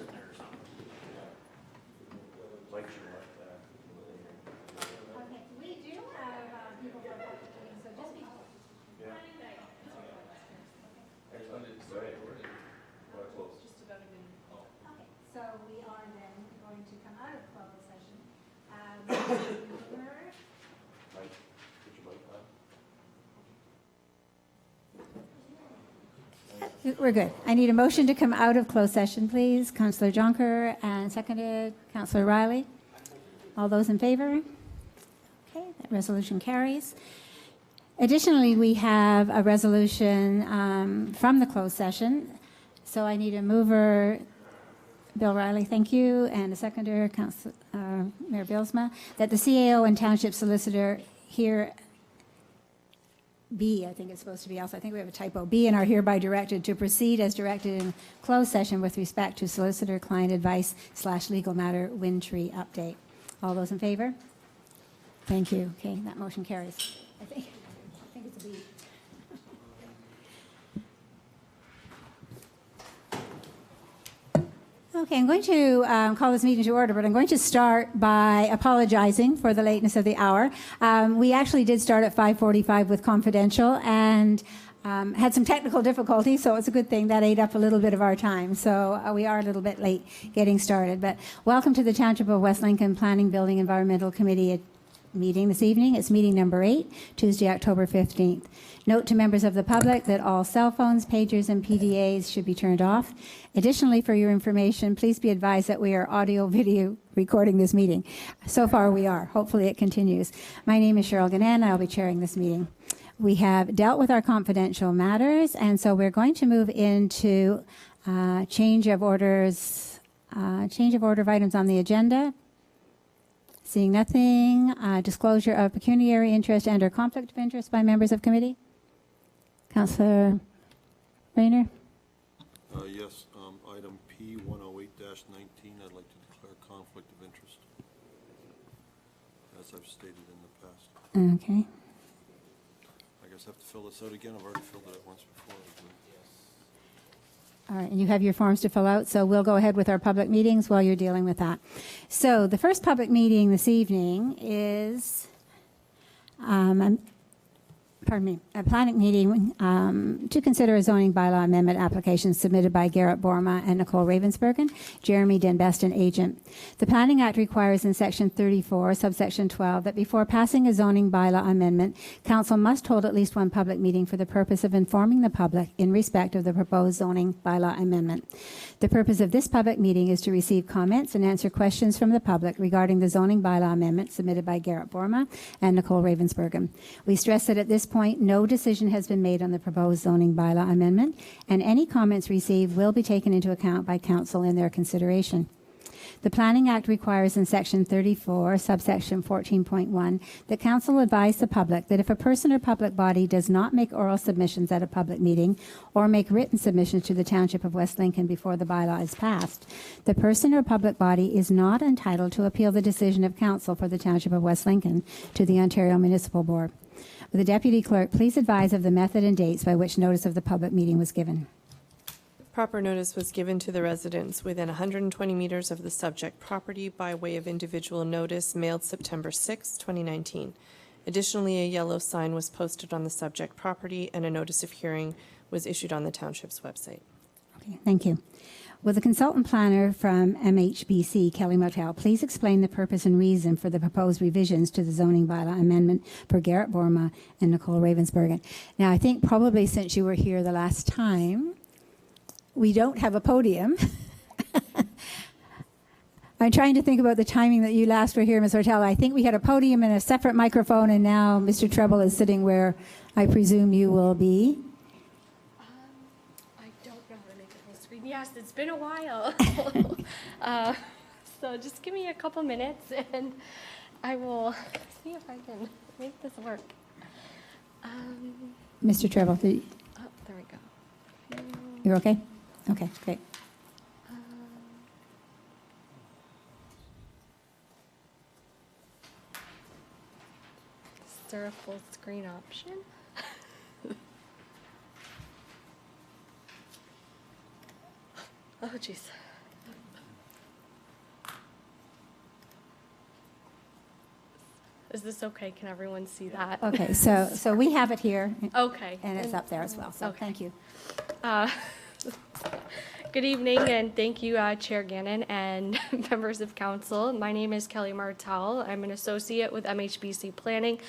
sitting there or something. Like you like that. Okay, we do have people for public meetings, so just be. Yeah. Just about a minute. Okay, so we are then going to come out of closed session. We're- Mike, put your mic on. We're good. I need a motion to come out of closed session, please. Councillor Jonker and seconded Councillor Riley. All those in favor? Okay, that resolution carries. Additionally, we have a resolution from the closed session. So I need a mover, Bill Riley, thank you, and a seconder, Mayor Bilsma, that the CAO and Township Solicitor here B, I think it's supposed to be also, I think we have a typo, B, and are hereby directed to proceed as directed in closed session with respect to solicitor client advice / legal matter Windtree update. All those in favor? Thank you. Okay, that motion carries. I think it's a B. Okay, I'm going to call this meeting to order, but I'm going to start by apologizing for the lateness of the hour. We actually did start at 5:45 with confidential and had some technical difficulties, so it's a good thing that ate up a little bit of our time. So we are a little bit late getting started. But welcome to the Township of West Lincoln Planning, Building, Environmental Committee meeting this evening. It's meeting number 8, Tuesday, October 15th. Note to members of the public that all cell phones, pagers, and PDAs should be turned off. Additionally, for your information, please be advised that we are audio-video recording this meeting. So far, we are. Hopefully, it continues. My name is Cheryl Gannan, and I'll be chairing this meeting. We have dealt with our confidential matters, and so we're going to move into change of order of items on the agenda. Seeing nothing, disclosure of pecuniary interest and/or conflict of interest by members of committee. Councillor Rayner. Yes, item P108-19, I'd like to declare conflict of interest, as I've stated in the past. Okay. I guess I have to fill this out again. I've already filled it out once before. All right, and you have your forms to fill out, so we'll go ahead with our public meetings while you're dealing with that. So the first public meeting this evening is, a planning meeting to consider a zoning bylaw amendment application submitted by Garrett Borma and Nicole Ravensbergen, Jeremy Denbeston agent. The Planning Act requires in Section 34, subsection 12, that before passing a zoning bylaw amendment, Council must hold at least one public meeting for the purpose of informing the public in respect of the proposed zoning bylaw amendment. The purpose of this public meeting is to receive comments and answer questions from the public regarding the zoning bylaw amendment submitted by Garrett Borma and Nicole Ravensbergen. We stress that at this point, no decision has been made on the proposed zoning bylaw amendment, and any comments received will be taken into account by Council in their consideration. The Planning Act requires in Section 34, subsection 14.1, that Council advise the public that if a person or public body does not make oral submissions at a public meeting or make written submissions to the Township of West Lincoln before the bylaw is passed, the person or public body is not entitled to appeal the decision of Council for the Township of West Lincoln to the Ontario Municipal Board. Will the Deputy Clerk please advise of the method and dates by which notice of the public meeting was given? Proper notice was given to the residents within 120 meters of the subject property by way of individual notice mailed September 6, 2019. Additionally, a yellow sign was posted on the subject property and a notice of hearing was issued on the Township's website. Okay, thank you. Will the consultant planner from MHBC, Kelly Motel, please explain the purpose and reason for the proposed revisions to the zoning bylaw amendment for Garrett Borma and Nicole Ravensbergen? Now, I think probably since you were here the last time, we don't have a podium. I'm trying to think about the timing that you last were here, Ms. Ortella. I think we had a podium and a separate microphone, and now Mr. Treble is sitting where I presume you will be. I don't know how to make it full screen. Yes, it's been a while. So just give me a couple minutes and I will see if I can make this work. Mr. Treble, Oh, there we go. you're okay? Okay, great. Is there a full screen option? Oh, jeez. Is this okay? Can everyone see that? Okay, so we have it here, Okay. and it's up there as well, so Okay. thank you. Good evening, and thank you, Chair Gannon and members of council. My name is Kelly Martell. I'm an associate with MHBC Planning,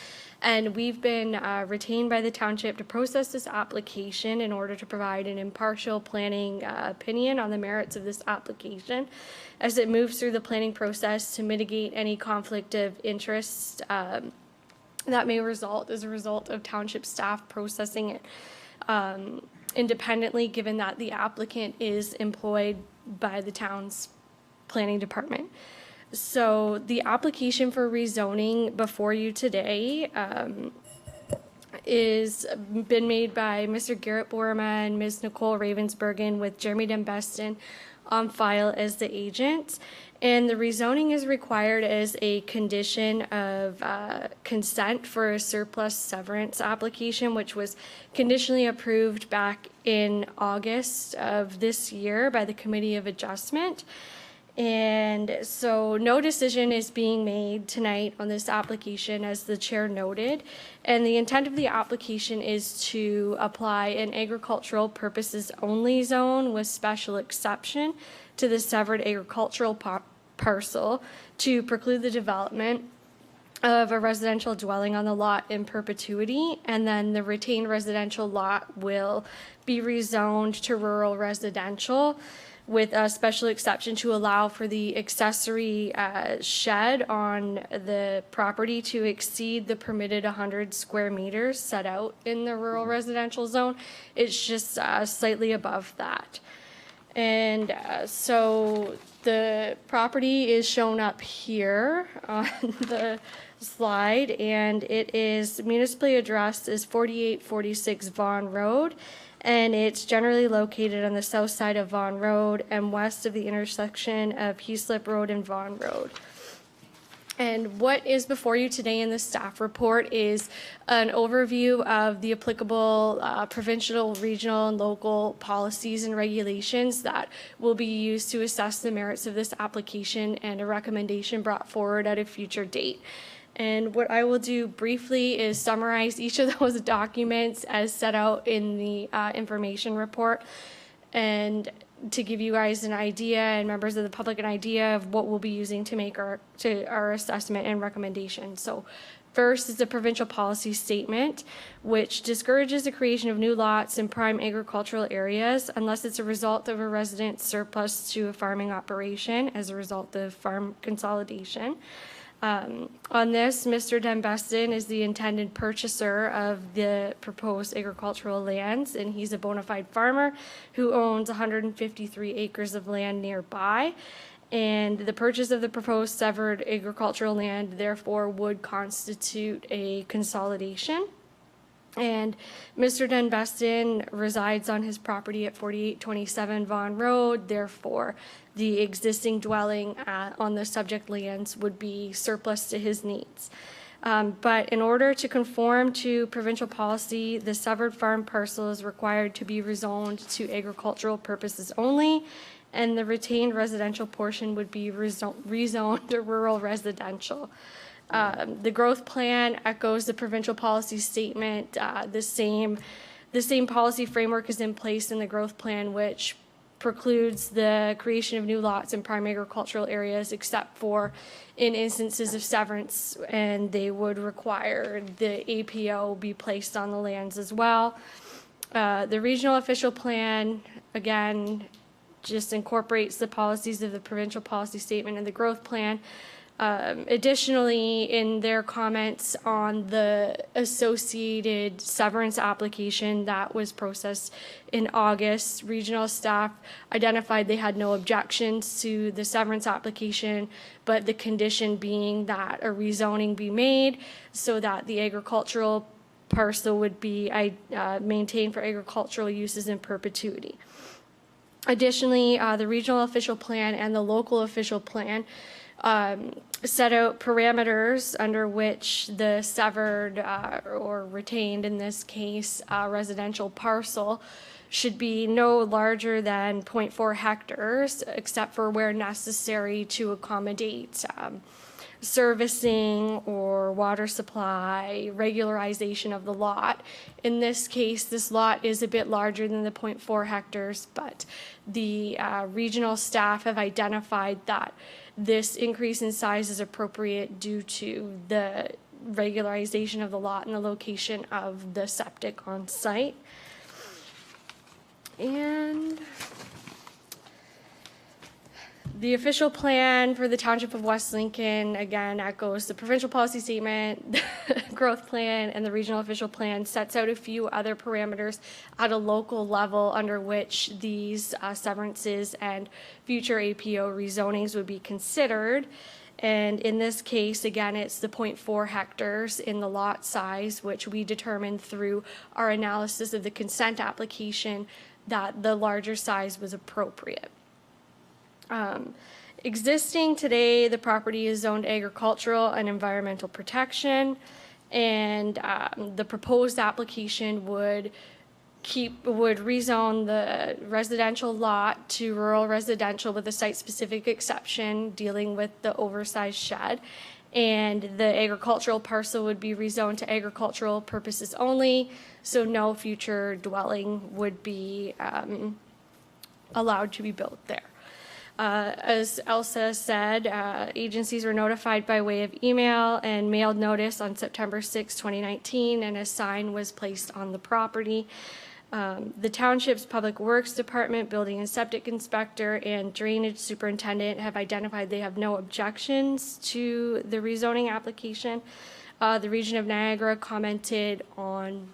and we've been retained by the township to process this application in order to provide an impartial planning opinion on the merits of this application as it moves through the planning process to mitigate any conflict of interest that may result as a result of township staff processing it independently, given that the applicant is employed by the town's planning department. So the application for rezoning before you today is been made by Mr. Garrett Borma and Ms. Nicole Ravensbergen with Jeremy Dembeston on file as the agent. And the rezoning is required as a condition of consent for a surplus severance application, which was conditionally approved back in August of this year by the Committee of Adjustment. And so no decision is being made tonight on this application, as the chair noted. And the intent of the application is to apply an agricultural purposes only zone with special exception to the severed agricultural parcel to preclude the development of a residential dwelling on the lot in perpetuity, and then the retained residential lot will be rezoned to rural residential with a special exception to allow for the accessory shed on the property to exceed the permitted 100 square meters set out in the rural residential zone. It's just slightly above that. And so the property is shown up here on the slide, and it is municipally addressed as 4846 Vaughan Road, and it's generally located on the south side of Vaughan Road and west of the intersection of Heaslip Road and Vaughan Road. And what is before you today in the staff report is an overview of the applicable provincial, regional, and local policies and regulations that will be used to assess the merits of this application and a recommendation brought forward at a future date. And what I will do briefly is summarize each of those documents as set out in the information report, and to give you guys an idea and members of the public an idea of what we'll be using to make our assessment and recommendation. So first is the provincial policy statement, which discourages the creation of new lots in prime agricultural areas unless it's a result of a resident surplus to a farming operation as a result of farm consolidation. On this, Mr. Dembeston is the intended purchaser of the proposed agricultural lands, and he's a bona fide farmer who owns 153 acres of land nearby. And the purchase of the proposed severed agricultural land, therefore, would constitute a consolidation. And Mr. Dembeston resides on his property at 4827 Vaughan Road. Therefore, the existing dwelling on the subject lands would be surplus to his needs. But in order to conform to provincial policy, the severed farm parcel is required to be rezoned to agricultural purposes only, and the retained residential portion would be rezoned to rural residential. The growth plan echoes the provincial policy statement. The same policy framework is in place in the growth plan, which precludes the creation of new lots in prime agricultural areas except for in instances of severance, and they would require the APO be placed on the lands as well. The regional official plan, again, just incorporates the policies of the provincial policy statement and the growth plan. Additionally, in their comments on the associated severance application that was processed in August, regional staff identified they had no objections to the severance application, but the condition being that a rezoning be made so that the agricultural parcel would be maintained for agricultural uses in perpetuity. Additionally, the regional official plan and the local official plan set out parameters under which the severed or retained, in this case, residential parcel should be no larger than 0.4 hectares, except for where necessary to accommodate servicing or water supply, regularization of the lot. In this case, this lot is a bit larger than the 0.4 hectares, but the regional staff have identified that this increase in size is appropriate due to the regularization of the lot and the location of the septic on site. And the official plan for the Township of West Lincoln, again, echoes the provincial policy statement, the growth plan, and the regional official plan sets out a few other parameters at a local level under which these severances and future APO rezonings would be considered. And in this case, again, it's the 0.4 hectares in the lot size, which we determined through our analysis of the consent application that the larger size was appropriate. Existing today, the property is zoned agricultural and environmental protection, and the proposed application would rezone the residential lot to rural residential with a site-specific exception dealing with the oversized shed. And the agricultural parcel would be rezoned to agricultural purposes only, so no future dwelling would be allowed to be built there. As Elsa said, agencies were notified by way of email and mailed notice on September 6, 2019, and a sign was placed on the property. The township's Public Works Department, Building and Septic Inspector, and Drainage Superintendent have identified they have no objections to the rezoning application. The Region of Niagara commented on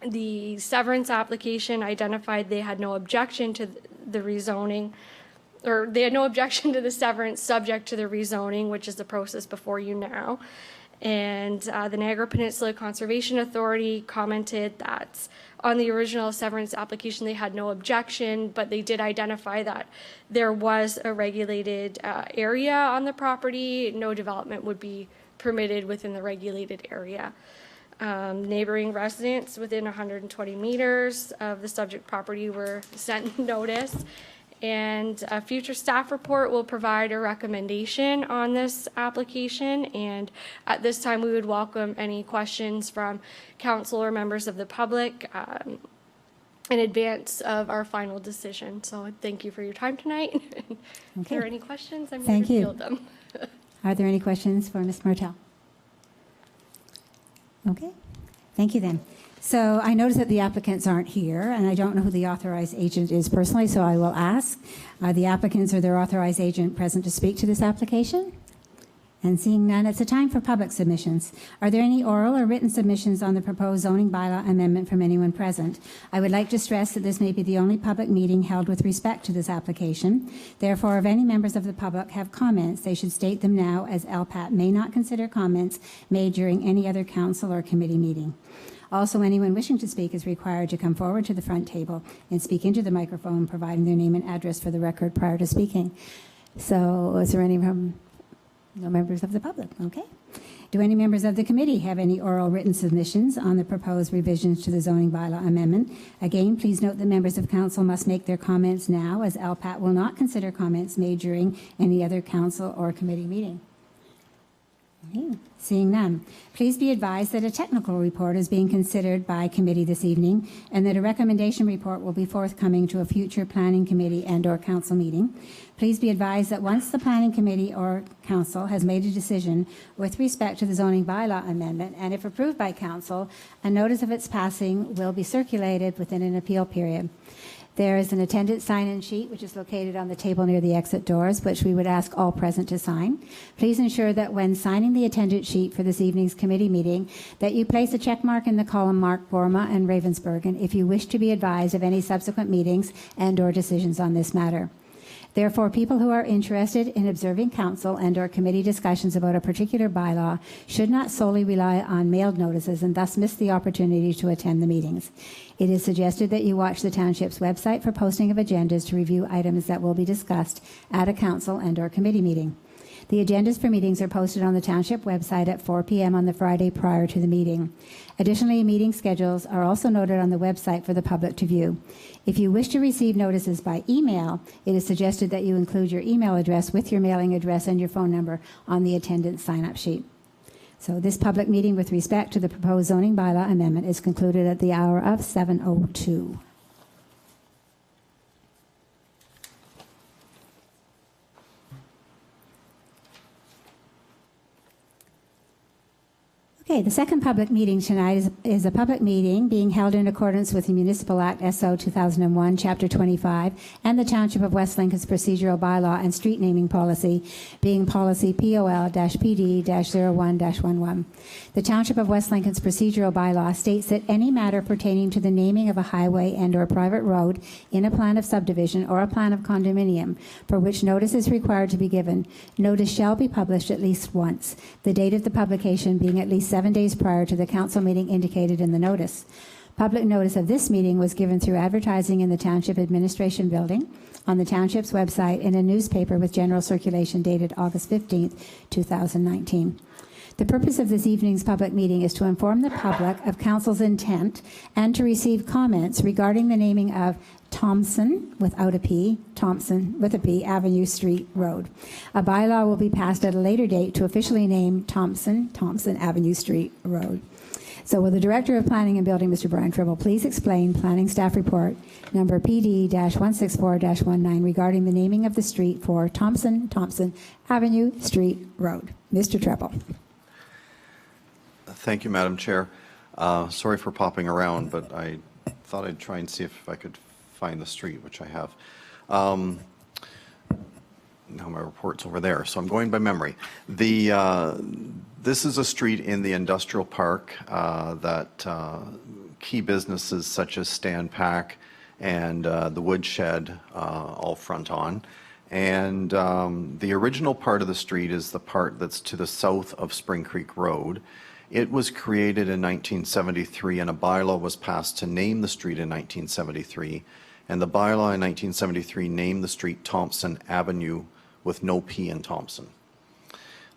the severance application, identified they had no objection to the rezoning, or they had no objection to the severance subject to the rezoning, which is the process before you now. And the Niagara Peninsula Conservation Authority commented that on the original severance application they had no objection, but they did identify that there was a regulated area on the property. No development would be permitted within the regulated area. Neighboring residents within 120 meters of the subject property were sent notice. And a future staff report will provide a recommendation on this application. And at this time, we would welcome any questions from council or members of the public in advance of our final decision. So thank you for your time tonight. If there are any questions, I'm here to field them. Are there any questions for Ms. Martel? Okay, thank you then. So I notice that the applicants aren't here, and I don't know who the authorized agent is personally, so I will ask. Are the applicants or their authorized agent present to speak to this application? And seeing none, it's a time for public submissions. Are there any oral or written submissions on the proposed zoning bylaw amendment from anyone present? I would like to stress that this may be the only public meeting held with respect to this application. Therefore, if any members of the public have comments, they should state them now, as LPAT may not consider comments made during any other council or committee meeting. Also, anyone wishing to speak is required to come forward to the front table and speak into the microphone, providing their name and address for the record prior to speaking. So, is there any no members of the public? Okay. Do any members of the committee have any oral written submissions on the proposed revisions to the zoning bylaw amendment? Again, please note that members of council must make their comments now, as LPAT will not consider comments made during any other council or committee meeting. Okay. Seeing none, please be advised that a technical report is being considered by committee this evening, and that a recommendation report will be forthcoming to a future planning committee and or council meeting. Please be advised that once the planning committee or council has made a decision with respect to the zoning bylaw amendment, and if approved by council, a notice of its passing will be circulated within an appeal period. There is an attendance sign-in sheet, which is located on the table near the exit doors, which we would ask all present to sign. Please ensure that when signing the attendance sheet for this evening's committee meeting, that you place a check mark in the column marked Borma and Ravensbergen if you wish to be advised of any subsequent meetings and or decisions on this matter. Therefore, people who are interested in observing council and or committee discussions about a particular bylaw should not solely rely on mailed notices and thus miss the opportunity to attend the meetings. It is suggested that you watch the township's website for posting of agendas to review items that will be discussed at a council and or committee meeting. The agendas for meetings are posted on the Township website at 4 p.m. on the Friday prior to the meeting. Additionally, meeting schedules are also noted on the website for the public to view. If you wish to receive notices by email, it is suggested that you include your email address with your mailing address and your phone number on the attendance sign-up sheet. So this public meeting with respect to the proposed zoning bylaw amendment is concluded at the hour of 7:02. Okay, the second public meeting tonight is a public meeting being held in accordance with the Municipal Act SO 2001, Chapter 25, and the Township of West Lincoln's procedural bylaw and street naming policy, being policy POL-PD-01-11. The Township of West Lincoln's procedural bylaw states that any matter pertaining to the naming of a highway and/or private road in a plan of subdivision or a plan of condominium for which notice is required to be given, notice shall be published at least once, the date of the publication being at least 7 days prior to the council meeting indicated in the notice. Public notice of this meeting was given through advertising in the Township Administration Building, on the Township's website, in a newspaper with general circulation dated August 15th, 2019. The purpose of this evening's public meeting is to inform the public of council's intent and to receive comments regarding the naming of Thompson, without a P, Thompson, with a P, Avenue Street Road. A bylaw will be passed at a later date to officially name Thompson Avenue Street Road. So will the Director of Planning and Building, Mr. Brian Tribble, please explain Planning Staff Report number PD-164-19 regarding the naming of the street for Thompson Avenue Street Road. Mr. Tribble. Thank you, Madam Chair. Sorry for popping around, but I thought I'd try and see if I could find the street, which I have. Now my report's over there, so I'm going by memory. This is a street in the industrial park that key businesses such as Stan Pack and the Woodshed all front on. And the original part of the street is the part that's to the south of Spring Creek Road. It was created in 1973, and a bylaw was passed to name the street in 1973. And the bylaw in 1973 named the street Thompson Avenue with no P in Thompson.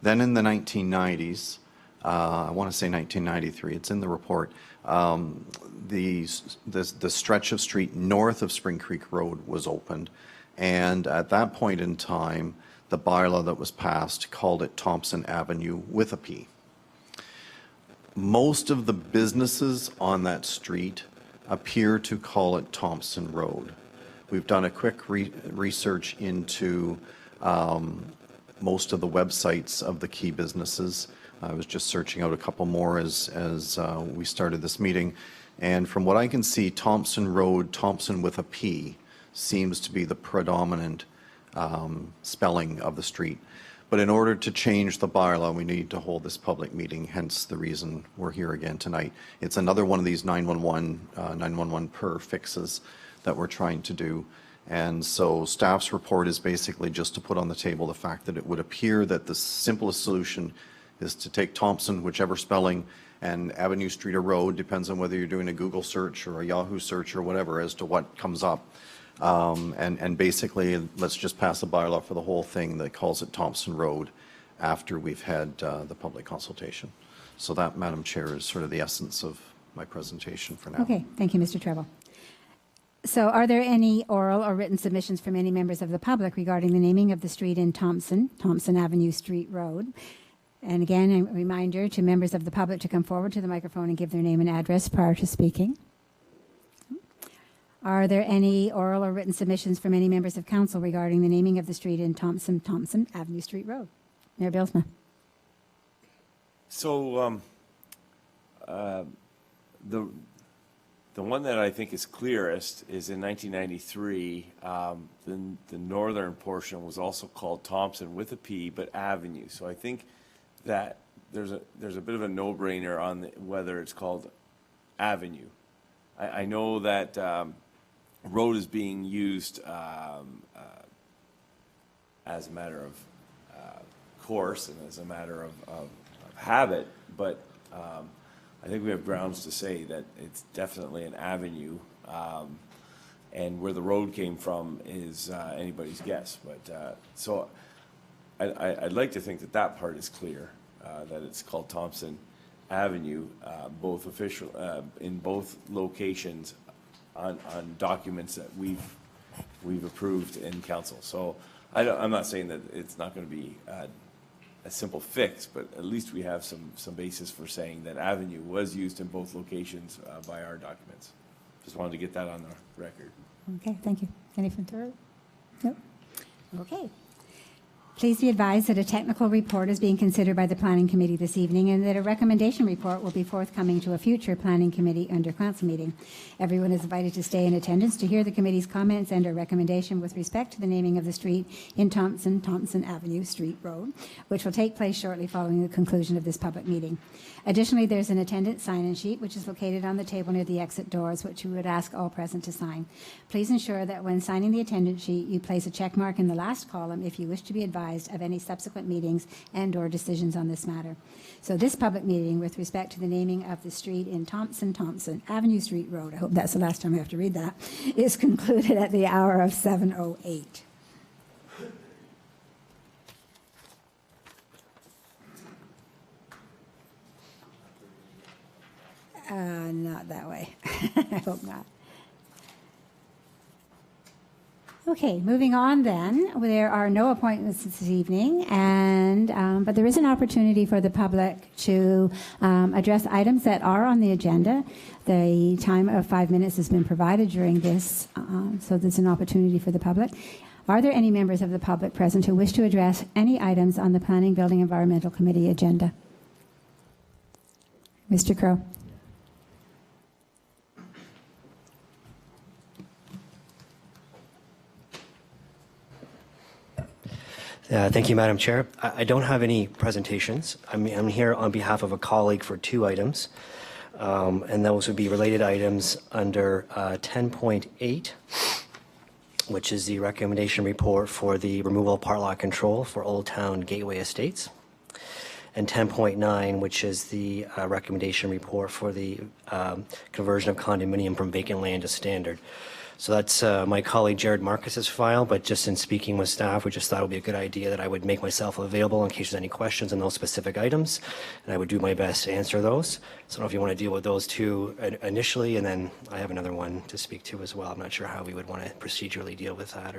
Then in the 1990s, I want to say 1993, it's in the report, the stretch of street north of Spring Creek Road was opened. And at that point in time, the bylaw that was passed called it Thompson Avenue with a P. Most of the businesses on that street appear to call it Thompson Road. We've done a quick research into most of the websites of the key businesses. I was just searching out a couple more as we started this meeting. And from what I can see, Thompson Road, Thompson with a P, seems to be the predominant spelling of the street. But in order to change the bylaw, we need to hold this public meeting, hence the reason we're here again tonight. It's another one of these 911 per fixes that we're trying to do. And so staff's report is basically just to put on the table the fact that it would appear that the simplest solution is to take Thompson, whichever spelling, and Avenue Street or Road, depends on whether you're doing a Google search or a Yahoo search or whatever as to what comes up. And basically, let's just pass a bylaw for the whole thing that calls it Thompson Road after we've had the public consultation. So that, Madam Chair, is sort of the essence of my presentation for now. Okay, thank you, Mr. Tribble. So are there any oral or written submissions from any members of the public regarding the naming of the street in Thompson Avenue Street Road? And again, a reminder to members of the public to come forward to the microphone and give their name and address prior to speaking. Are there any oral or written submissions from any members of council regarding the naming of the street in Thompson Avenue Street Road? Mayor Bylsma. So the one that I think is clearest is in 1993. The northern portion was also called Thompson with a P, but Avenue. So I think that there's a bit of a no-brainer on whether it's called Avenue. I know that road is being used as a matter of course and as a matter of habit, but I think we have grounds to say that it's definitely an avenue, and where the road came from is anybody's guess. But so I'd like to think that that part is clear, that it's called Thompson Avenue, both official, in both locations on documents that we've approved in council. So I'm not saying that it's not going to be a simple fix, but at least we have some basis for saying that avenue was used in both locations by our documents. Just wanted to get that on the record. Okay, thank you. Any further? Nope. Okay. Please be advised that a technical report is being considered by the Planning Committee this evening and that a recommendation report will be forthcoming to a future Planning Committee under council meeting. Everyone is invited to stay in attendance to hear the committee's comments and a recommendation with respect to the naming of the street in Thompson Avenue, Street Road, which will take place shortly following the conclusion of this public meeting. Additionally, there's an attendance sign-in sheet which is located on the table near the exit doors, which we would ask all present to sign. Please ensure that when signing the attendance sheet, you place a check mark in the last column if you wish to be advised of any subsequent meetings and/or decisions on this matter. So this public meeting with respect to the naming of the street in Thompson Avenue, Street Road, I hope that's the last time I have to read that, is concluded at the hour of 7:08. Not that way. I hope not. Okay, moving on then. There are no appointments this evening, but there is an opportunity for the public to address items that are on the agenda. The time of 5 minutes has been provided during this, so there's an opportunity for the public. Are there any members of the public present who wish to address any items on the Planning, Building, Environmental Committee agenda? Mr. Crow. Thank you, Madam Chair. I don't have any presentations. I'm here on behalf of a colleague for 2 items, and those would be related items under 10.8, which is the recommendation report for the removal of part lot control for Old Town Gateway Estates, and 10.9, which is the recommendation report for the conversion of condominium from vacant land to standard. So that's my colleague Jared Marcus's file, but just in speaking with staff, we just thought it would be a good idea that I would make myself available in case there's any questions on those specific items, and I would do my best to answer those. So I don't know if you want to deal with those 2 initially, and then I have another one to speak to as well. I'm not sure how we would want to procedurally deal with that.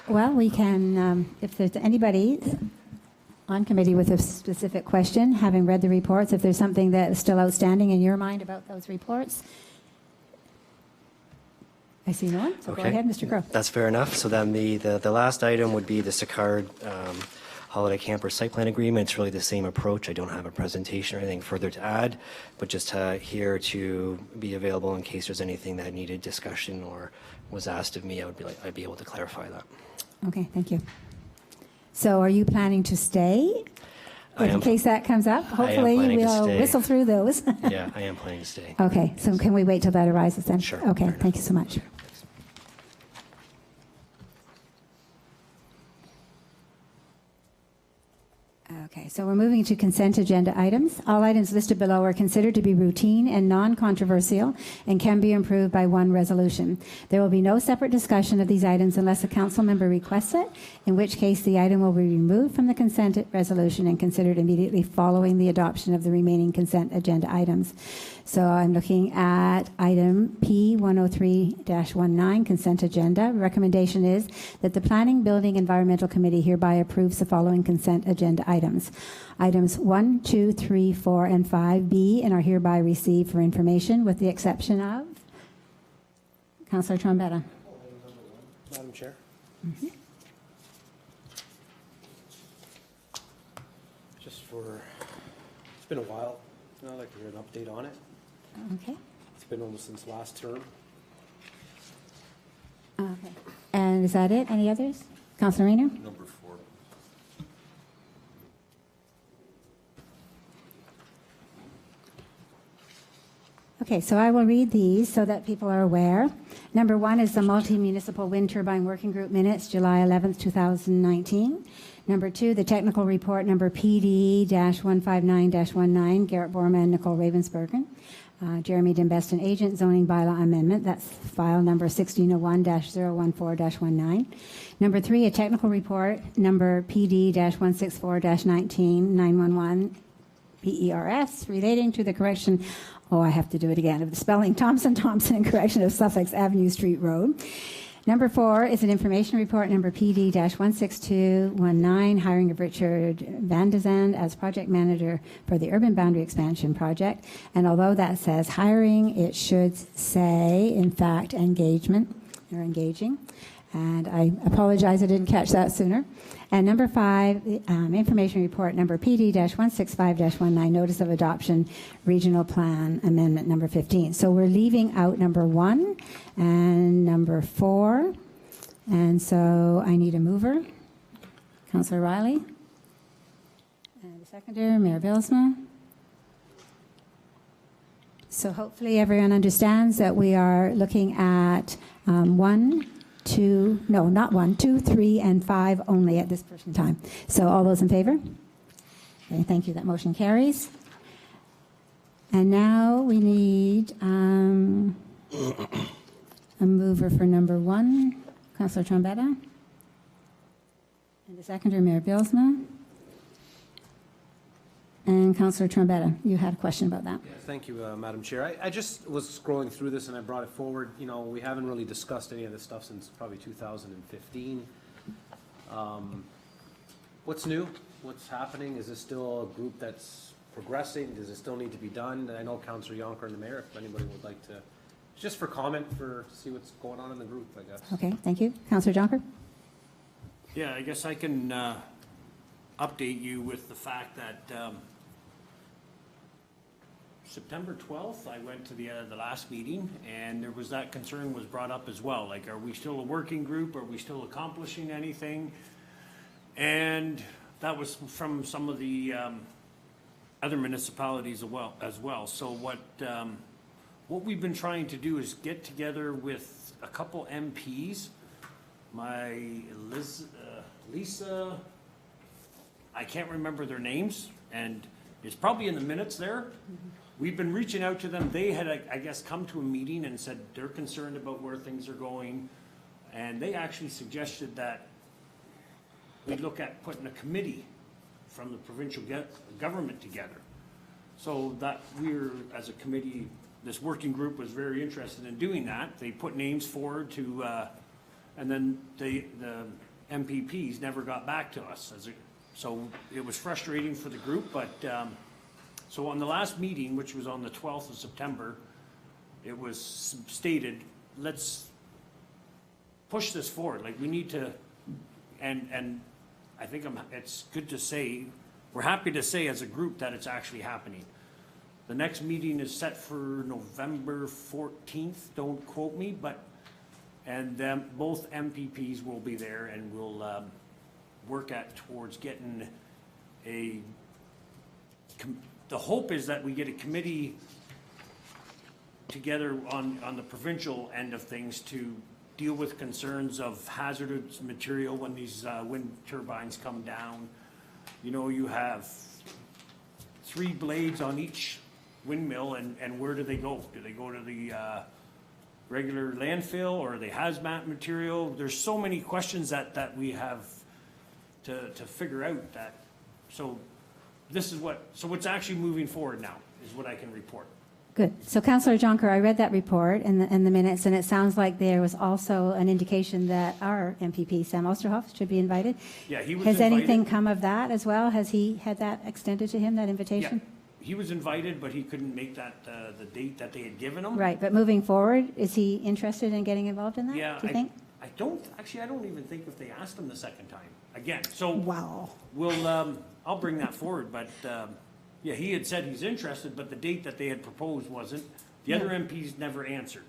Well, we can, if there's anybody on committee with a specific question, having read the reports, if there's something that is still outstanding in your mind about those reports. I see no one, so Okay. Go ahead, Mr. Crow. That's fair enough. So then the last item would be the Sicard Holiday Camper Site Plan Agreement. It's really the same approach. I don't have a presentation or anything further to add, but just here to be available in case there's anything that needed discussion or was asked of me. I'd be able to clarify that. Okay, thank you. So are you planning to stay? In case that comes up, hopefully planning to we'll stay. whistle through those. Yeah, I am planning to stay. Okay, so can we wait till that arises then? Sure. Okay, Fair enough. thank you so much. Okay, so we're moving to consent agenda items. All items listed below are considered to be routine and non-controversial and can be approved by one resolution. There will be no separate discussion of these items unless a council member requests it, in which case the item will be removed from the consent resolution and considered immediately following the adoption of the remaining consent agenda items. So I'm looking at item P103-19, consent agenda. Recommendation is that the Planning, Building, Environmental Committee hereby approves the following consent agenda items. Items 1, 2, 3, 4, and 5B and are hereby received for information with the exception of Councillor Trombetta. Madam Chair. Just for, it's been a while. I'd like to hear an update on it. Okay. It's been almost since last term. Okay. And is that it? Any others? Councillor Reno? Number 4. Okay, so I will read these so that people are aware. Number 1 is the Multi-Municipal Wind Turbine Working Group Minutes, July 11th, 2019. Number 2, the technical report number PD-159-19, Garrett Borma and Nicole Ravensbergen. Jeremy Dimbeston, agent, zoning bylaw amendment. That's file number 1601-014-19. Number 3, a technical report, number PD-164-19, 911 PERS, relating to the correction, I have to do it again, of the spelling Thompson and correction of Suffolk's Avenue Street Road. Number 4 is an information report, number PD-16219, hiring of Richard Van de Zand as project manager for the urban boundary expansion project. And although that says hiring, it should say, in fact, engagement or engaging. And I apologize I didn't catch that sooner. And number 5, information report number PD-165-19, notice of adoption, regional plan amendment number 15. So we're leaving out number 1 and number 4. And so I need a mover. Councillor Riley. And a seconder, Mayor Bilsma. So hopefully everyone understands that we are looking at 1, 2, no, not 1, 2, 3, and 5 only at this present time. So all those in favor? Okay, thank you. That motion carries. And now we need a mover for number 1, Councillor Trombetta. And the seconder, Mayor Bilsma. And Councillor Trombetta, you had a question about that. Yeah, thank you, Madam Chair. I just was scrolling through this and I brought it forward. You know, we haven't really discussed any of this stuff since probably 2015. What's new? What's happening? Is this still a group that's progressing? Does it still need to be done? I know Councillor Yonker and the Mayor, if anybody would like to, just for comment, for see what's going on in the group, I guess. Okay, thank you. Councillor Jonker? Yeah, I guess I can update you with the fact that September 12th, I went to the last meeting, and there was that concern was brought up as well. Like, are we still a working group? Are we still accomplishing anything? And that was from some of the other municipalities as well. So what we've been trying to do is get together with a couple MPs. Lisa, I can't remember their names, and it's probably in the minutes there. We've been reaching out to them. They had, I guess, come to a meeting and said they're concerned about where things are going. And they actually suggested that we look at putting a committee from the provincial government together. So that we're, as a committee, this working group was very interested in doing that. They put names forward to, and then the MPPs never got back to us. So it was frustrating for the group, but so on the last meeting, which was on the 12th of September, it was stated, let's push this forward. Like, we need to, and I think it's good to say, we're happy to say as a group that it's actually happening. The next meeting is set for November 14th, don't quote me, but, and then both MPPs will be there, and we'll work towards getting the hope is that we get a committee together on the provincial end of things to deal with concerns of hazardous material when these wind turbines come down. You know, you have 3 blades on each windmill, and where do they go? Do they go to the regular landfill, or are they hazmat material? There's so many questions that we have to figure out that, so this is so what's actually moving forward now is what I can report. Good. So Councillor Jonker, I read that report in the minutes, and it sounds like there was also an indication that our MPP, Sam Osterhoff, should be invited. Yeah, he was Has invited. anything come of that as well? Has he had that extended to him, that invitation? Yeah, he was invited, but he couldn't make that the date that they had given him. Right, but moving forward, is he interested in getting involved in that? Yeah, do you think? I don't even think if they asked him the second time again. So Wow. we'll I'll bring that forward, but yeah, he had said he's interested, but the date that they had proposed wasn't. The other MPs never answered.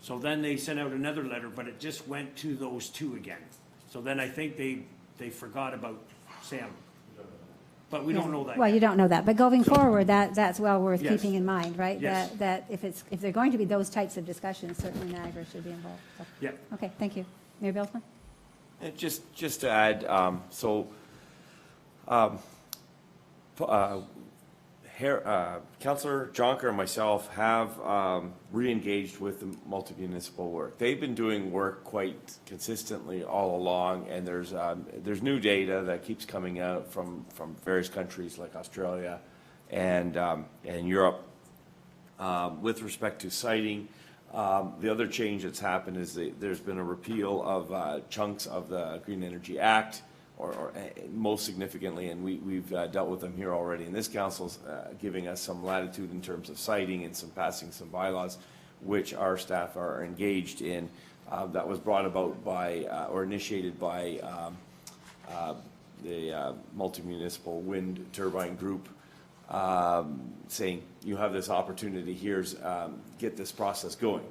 So then they sent out another letter, but it just went to those 2 again. So then I think they forgot about Sam. But we don't know that Well, yet. you don't know that, but going forward, that's well worth Yes. keeping in mind, right? Yes. That if they're going to be those types of discussions, certainly Niagara should be involved. So, Yeah. okay, thank you. Mayor Bilsma? And just to add, Councillor Jonker and myself have re-engaged with the multi-municipal work. They've been doing work quite consistently all along, and there's new data that keeps coming out from various countries like Australia and Europe with respect to siting. The other change that's happened is there's been a repeal of chunks of the Green Energy Act, or most significantly, and we've dealt with them here already, and this council's giving us some latitude in terms of citing and passing some bylaws, which our staff are engaged in. That was brought about by, or initiated by the multi-municipal wind turbine group, saying, you have this opportunity, here's, get this process going.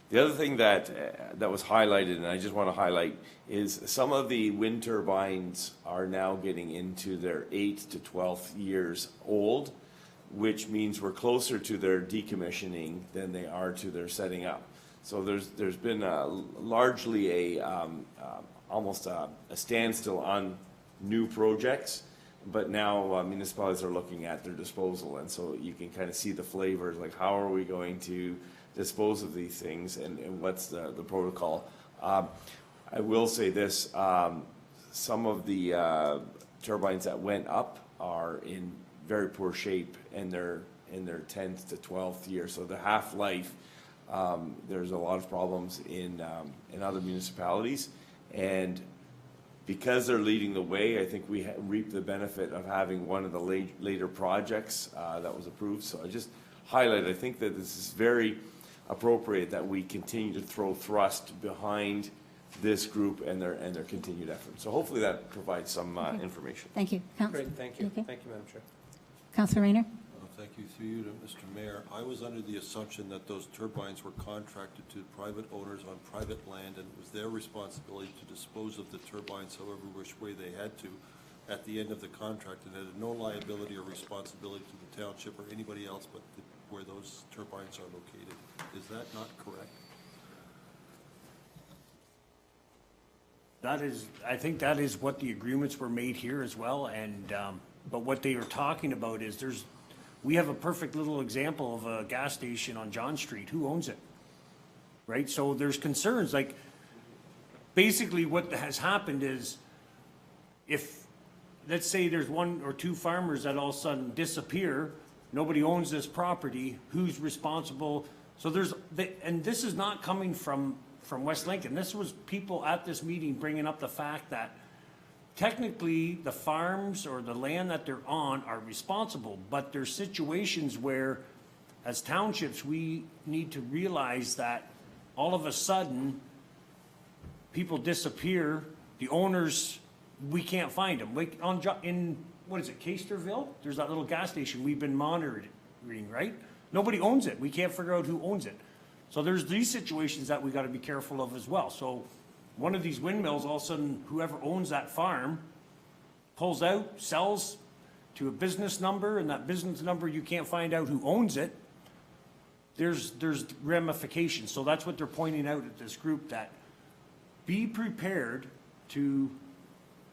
The other thing that was highlighted, and I just want to highlight, is some of the wind turbines are now getting into their 8th to 12th years old, which means we're closer to their decommissioning than they are to their setting up. So there's been largely almost a standstill on new projects, but now municipalities are looking at their disposal, and so you can kind of see the flavors, like how are we going to dispose of these things, and what's the protocol. I will say this, some of the turbines that went up are in very poor shape, and they're in their 10th to 12th year, so the half-life, there's a lot of problems in other municipalities, and because they're leading the way, I think we reap the benefit of having one of the later projects that was approved. So I just highlight, I think that this is very appropriate that we continue to throw thrust behind this group and their continued efforts. So hopefully that provides some information. Thank you. Great, thank you. Okay. Thank you, Madam Chair. Councillor Rayner? Thank you. Through you to Mr. Mayor. I was under the assumption that those turbines were contracted to private owners on private land, and it was their responsibility to dispose of the turbines however which way they had to at the end of the contract, and had no liability or responsibility to the township or anybody else but where those turbines are located. Is that not correct? That is, I think that is what the agreements were made here as well, and, but what they are talking about is we have a perfect little example of a gas station on John Street. Who owns it? Right? So there's concerns, like, basically what has happened is, if, let's say there's one or two farmers that all of a sudden disappear, nobody owns this property, who's responsible? So and this is not coming from West Lincoln. This was people at this meeting bringing up the fact that technically the farms or the land that they're on are responsible, but there's situations where, as townships, we need to realize that all of a sudden people disappear, the owners, we can't find them. Like in, what is it, Casterville? There's that little gas station we've been monitoring, right? Nobody owns it. We can't figure out who owns it. So there's these situations that we got to be careful of as well. So one of these windmills, all of a sudden, whoever owns that farm pulls out, sells to a business number, and that business number, you can't find out who owns it. There's ramifications. So that's what they're pointing out at this group, that be prepared to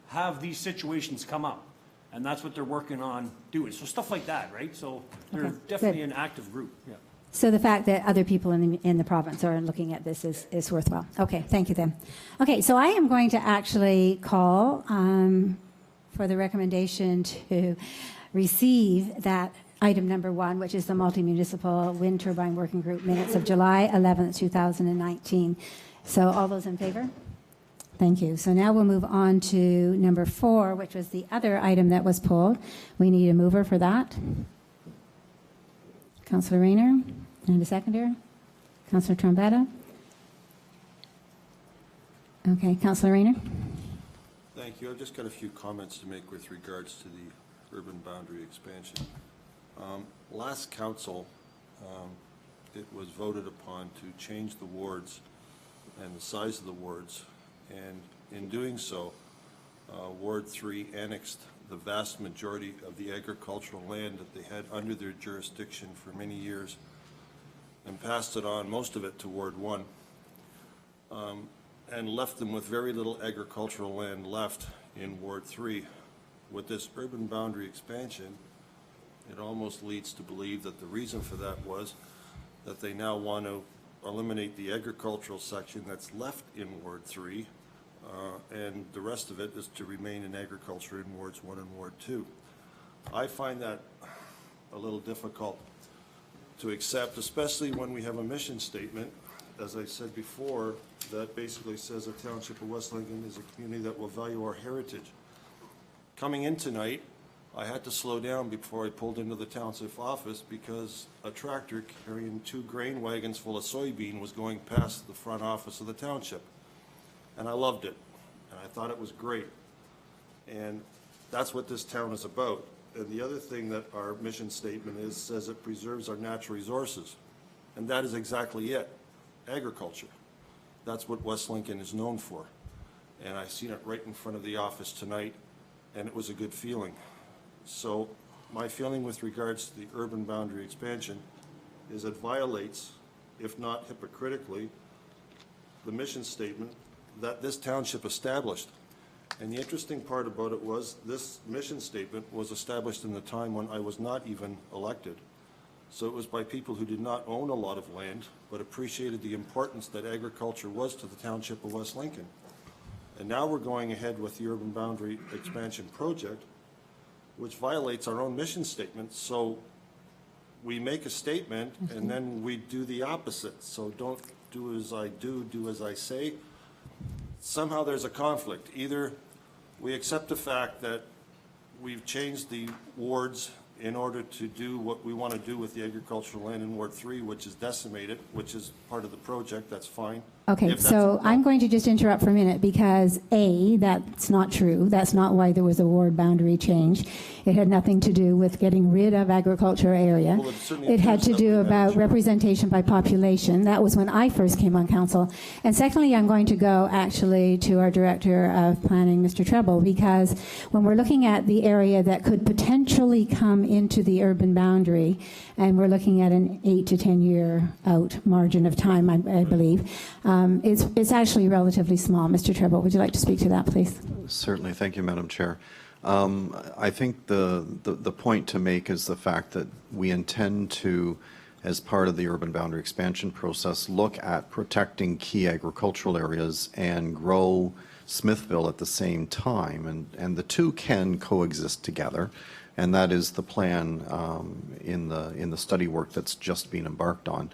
have these situations come up. And that's what they're working on doing. So stuff like that, right? So they're Okay, definitely good. an active group. Yeah. So the fact that other people in the province are looking at this is worthwhile. Okay, thank you then. Okay, so I am going to actually call for the recommendation to receive that item number 1, which is the multi-municipal wind turbine working group minutes of July 11th, 2019. So all those in favor? Thank you. So now we'll move on to number 4, which was the other item that was pulled. We need a mover for that. Councillor Rayner, and a seconder. Councillor Trombetta. Okay, Councillor Rayner. Thank you. I've just got a few comments to make with regards to the urban boundary expansion. Last council, it was voted upon to change the wards and the size of the wards, and in doing so, Ward 3 annexed the vast majority of the agricultural land that they had under their jurisdiction for many years and passed it on, most of it, to Ward 1, and left them with very little agricultural land left in Ward 3. With this urban boundary expansion, it almost leads to believe that the reason for that was that they now want to eliminate the agricultural section that's left in Ward 3, and the rest of it is to remain in agriculture in Wards 1 and Ward 2. I find that a little difficult to accept, especially when we have a mission statement, as I said before, that basically says the Township of West Lincoln is a community that will value our heritage. Coming in tonight, I had to slow down before I pulled into the township office because a tractor carrying 2 grain wagons full of soybean was going past the front office of the township. And I loved it, and I thought it was great. And that's what this town is about. And the other thing that our mission statement is, says it preserves our natural resources. And that is exactly it, agriculture. That's what West Lincoln is known for. And I seen it right in front of the office tonight, and it was a good feeling. So my feeling with regards to the urban boundary expansion is it violates, if not hypocritically, the mission statement that this township established. And the interesting part about it was this mission statement was established in the time when I was not even elected. So it was by people who did not own a lot of land, but appreciated the importance that agriculture was to the Township of West Lincoln. And now we're going ahead with the urban boundary expansion project, which violates our own mission statement. So we make a statement and then we do the opposite. So don't do as I do, do as I say. Somehow there's a conflict. Either we accept the fact that we've changed the wards in order to do what we want to do with the agricultural land in Ward 3, which is decimated, which is part of the project, that's fine. Okay, If that's so not- I'm going to just interrupt for a minute because A, that's not true. That's not why there was a ward boundary change. It had nothing to do with getting rid of agriculture area. Well, it certainly It had appears to that do way, Madam about Chair. representation by population. That was when I first came on council. And secondly, I'm going to go actually to our Director of Planning, Mr. Treble, because when we're looking at the area that could potentially come into the urban boundary, and we're looking at an 8 to 10 year out margin of time, I believe, it's actually relatively small. Mr. Treble, would you like to speak to that, please? Certainly. Thank you, Madam Chair. I think the point to make is the fact that we intend to, as part of the urban boundary expansion process, look at protecting key agricultural areas and grow Smithville at the same time. And the two can coexist together. And that is the plan in the study work that's just been embarked on.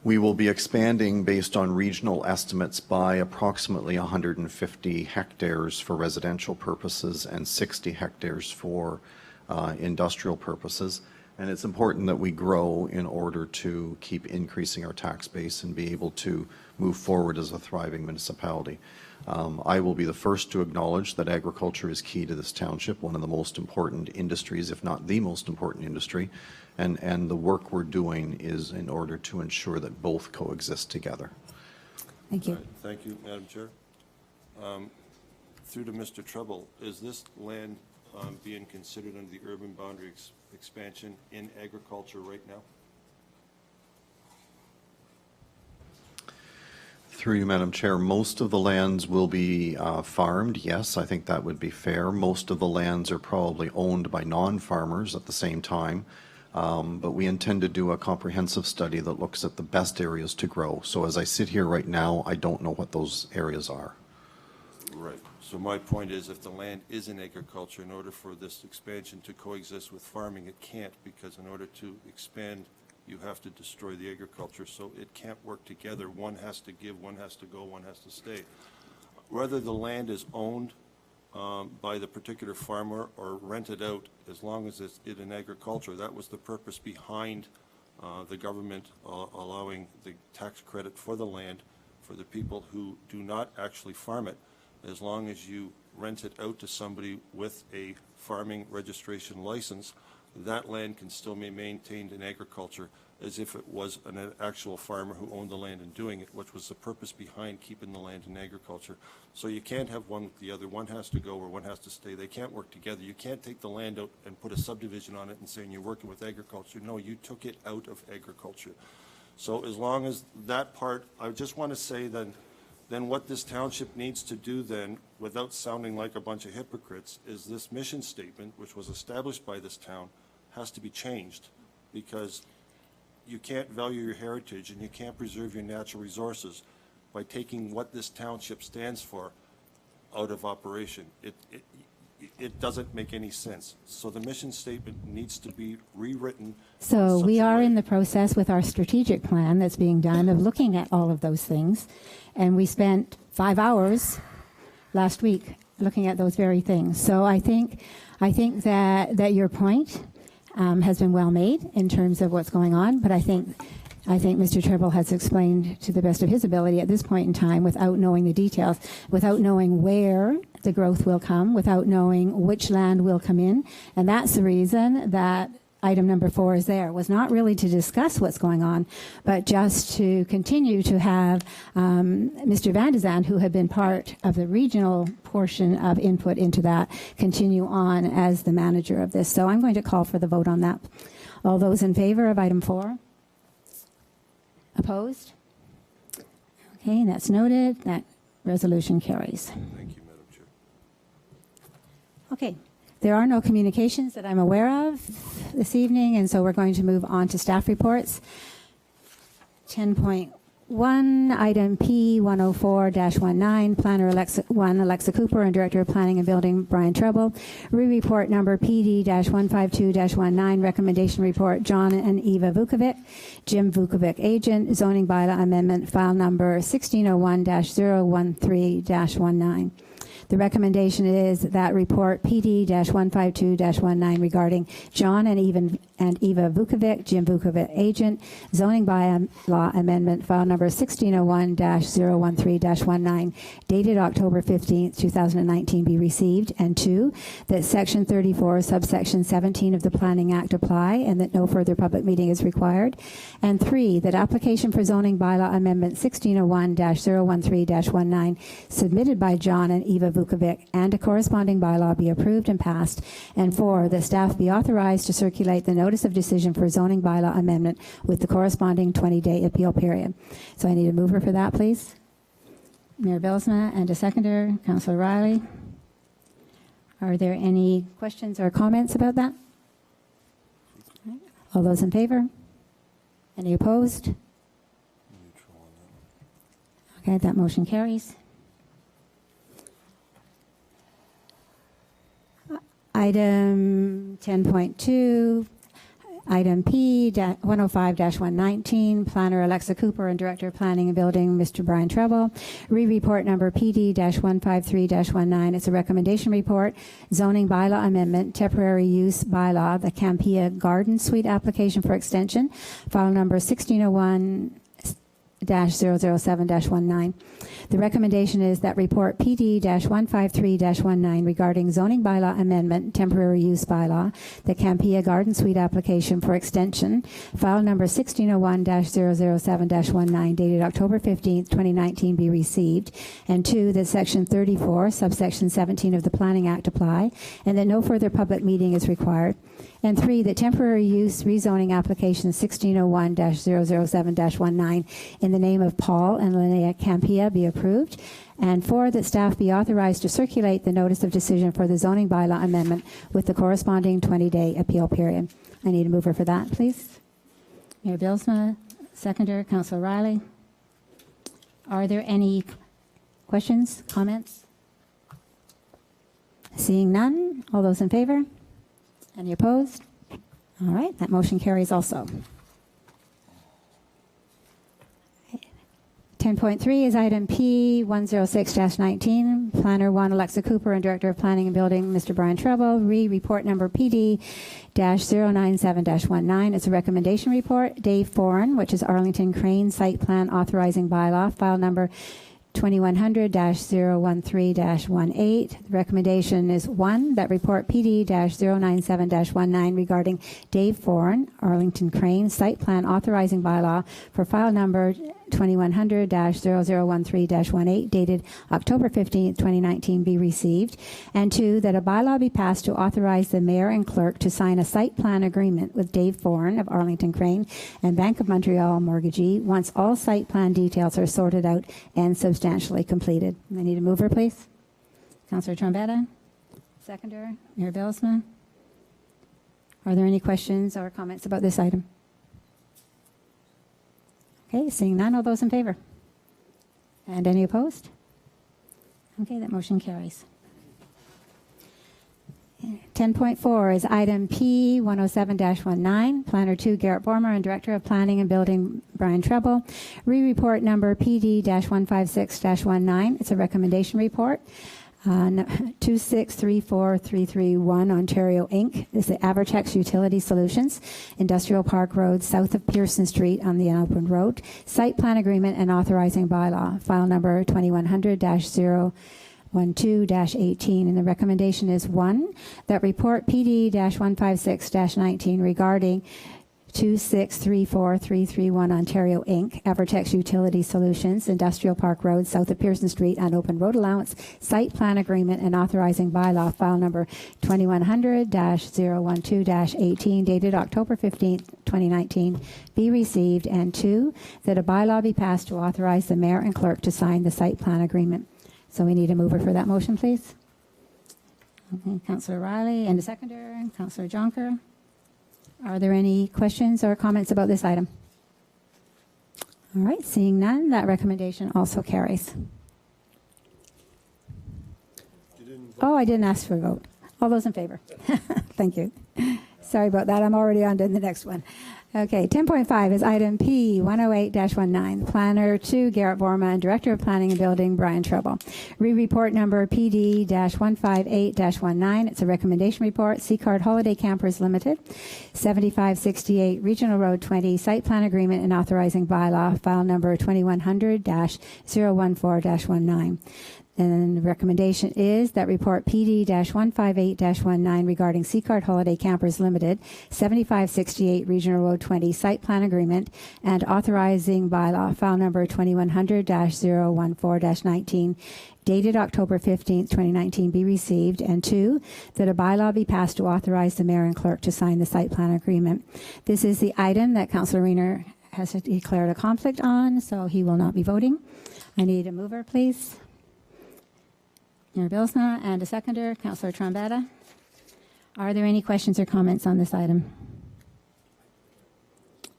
We will be expanding based on regional estimates by approximately 150 hectares for residential purposes and 60 hectares for industrial purposes. And it's important that we grow in order to keep increasing our tax base and be able to move forward as a thriving municipality. I will be the first to acknowledge that agriculture is key to this township, one of the most important industries, if not the most important industry. And the work we're doing is in order to ensure that both coexist together. Thank you. Right, thank you, Madam Chair. Through to Mr. Treble, is this land being considered under the urban boundary expansion in agriculture right now? Through you, Madam Chair, most of the lands will be farmed. Yes, I think that would be fair. Most of the lands are probably owned by non-farmers at the same time. But we intend to do a comprehensive study that looks at the best areas to grow. So as I sit here right now, I don't know what those areas are. Right. So my point is, if the land is in agriculture, in order for this expansion to coexist with farming, it can't, because in order to expand, you have to destroy the agriculture. So it can't work together. One has to give, one has to go, one has to stay. Whether the land is owned by the particular farmer or rented out, as long as it's in agriculture, that was the purpose behind the government allowing the tax credit for the land for the people who do not actually farm it. As long as you rent it out to somebody with a farming registration license, that land can still be maintained in agriculture as if it was an actual farmer who owned the land and doing it, which was the purpose behind keeping the land in agriculture. So you can't have one with the other. One has to go or one has to stay. They can't work together. You can't take the land out and put a subdivision on it and saying you're working with agriculture. No, you took it out of agriculture. So as long as that part, I just want to say then what this township needs to do then, without sounding like a bunch of hypocrites, is this mission statement, which was established by this town, has to be changed, because you can't value your heritage and you can't preserve your natural resources by taking what this township stands for out of operation. It doesn't make any sense. So the mission statement needs to be rewritten. So in we such a are way- in the process with our strategic plan that's being done of looking at all of those things. And we spent 5 hours last week looking at those very things. So I think that your point has been well made in terms of what's going on. But I think Mr. Tribble has explained to the best of his ability at this point in time, without knowing the details, without knowing where the growth will come, without knowing which land will come in. And that's the reason that item number 4 is there, was not really to discuss what's going on, but just to continue to have Mr. Van de Zandt, who had been part of the regional portion of input into that, continue on as the manager of this. So I'm going to call for the vote on that. All those in favor of item 4? Opposed? Okay, that's noted. That resolution carries. Thank you, Madam Chair. Okay. There are no communications that I'm aware of this evening, and so we're going to move on to staff reports. 10.1, item P104-19, Planner Alexa Cooper and Director of Planning and Building Brian Treble. Re-report number PD-152-19, recommendation report John and Eva Vukovic, Jim Vukovic, agent, zoning bylaw amendment, file number 1601-013-19. The recommendation is that report PD-152-19 regarding John and Eva Vukovic, Jim Vukovic, agent, zoning bylaw amendment, file number 1601-013-19, dated October 15th, 2019, be received, and 2, that Section 34, subsection 17 of the Planning Act apply, and that no further public meeting is required, and 3, that application for zoning bylaw amendment 1601-013-19 submitted by John and Eva Vukovic and a corresponding bylaw be approved and passed, and 4, the staff be authorized to circulate the notice of decision for zoning bylaw amendment with the corresponding 20-day appeal period. So I need a mover for that, please. Mayor Bylsma, and a seconder, Councillor Riley. Are there any questions or comments about that? All those in favor? Any opposed? Okay, that motion carries. Item 10.2, item P105-119, Planner Alexa Cooper and Director of Planning and Building, Mr. Brian Treble. Re-report number PD-153-19. It's a recommendation report, zoning bylaw amendment, temporary use bylaw, the Campia Garden Suite application for extension, file number 1601-007-19. The recommendation is that report PD-153-19 regarding zoning bylaw amendment, temporary use bylaw, the Campia Garden Suite application for extension, file number 1601-007-19, dated October 15th, 2019, be received, and 2, that Section 34, subsection 17 of the Planning Act apply, and that no further public meeting is required. And 3, that temporary use rezoning application 1601-007-19 in the name of Paul and Linnea Campia be approved. And 4, that staff be authorized to circulate the notice of decision for the zoning bylaw amendment with the corresponding 20-day appeal period. I need a mover for that, please. Mayor Bylsma, seconder, Councillor Riley. Are there any questions, comments? Seeing none, all those in favor? Any opposed? All right, that motion carries also. 10.3 is item P106-19, Planner 1 Alexa Cooper and Director of Planning and Building, Mr. Brian Treble. Report number PD-097-19. It's a recommendation report. Dave Foran, which is Arlington Crane Site Plan Authorizing Bylaw, file number 2100-013-18. The recommendation is 1, that report PD-097-19 regarding Dave Foran, Arlington Crane Site Plan Authorizing Bylaw for file number 2100-0013-18, dated October 15th, 2019, be received. And 2, that a bylaw be passed to authorize the mayor and clerk to sign a site plan agreement with Dave Foran of Arlington Crane and Bank of Montreal mortgagee once all site plan details are sorted out and substantially completed. I need a mover, please. Councillor Trombetta. Seconder, Mayor Bylsma. Are there any questions or comments about this item? Okay, seeing none, all those in favor? And any opposed? Okay, that motion carries. 10.4 is item P 107-19, Planner 2 Garrett Bormer and Director of Planning and Building Brian Treble. Re-report number PD-156-19. It's a recommendation report. 2634331 Ontario Inc. This is Avertex Utility Solutions, Industrial Park Road, south of Pearson Street on the Open Road. Site plan agreement and authorizing bylaw, file number 2100-012-18, and the recommendation is 1, that report PD-156-19 regarding 2634331 Ontario Inc., Avertex Utility Solutions, Industrial Park Road, south of Pearson Street on open road allowance, site plan agreement and authorizing bylaw, file number 2100-012-18, dated October 15th, 2019, be received, and 2, that a bylaw be passed to authorize the mayor and clerk to sign the site plan agreement. So we need a mover for that motion, please. Okay, Councillor Riley, and a seconder, Councillor Jonker. Are there any questions or comments about this item? All right, seeing none, that recommendation also carries. Oh, I didn't ask for a vote. All those in favor? Thank you. Sorry about that. I'm already on to the next one. Okay, 10.5 is item P 108-19, Planner 2 Garrett Borma and Director of Planning and Building Brian Treble. Re-report number PD-158-19. It's a recommendation report. Seacard Holiday Campers Limited, 7568 Regional Road 20, site plan agreement and authorizing bylaw, file number 2100-014-19. And the recommendation is that report PD-158-19 regarding Seacard Holiday Campers Limited, 7568 Regional Road 20, site plan agreement and authorizing bylaw, file number 2100-014-19, dated October 15th, 2019, be received, and 2, that a bylaw be passed to authorize the mayor and clerk to sign the site plan agreement. This is the item that Councillor Rayner has declared a conflict on, so he will not be voting. I need a mover, please. Mayor Bilsma, and a seconder, Councillor Trombetta. Are there any questions or comments on this item?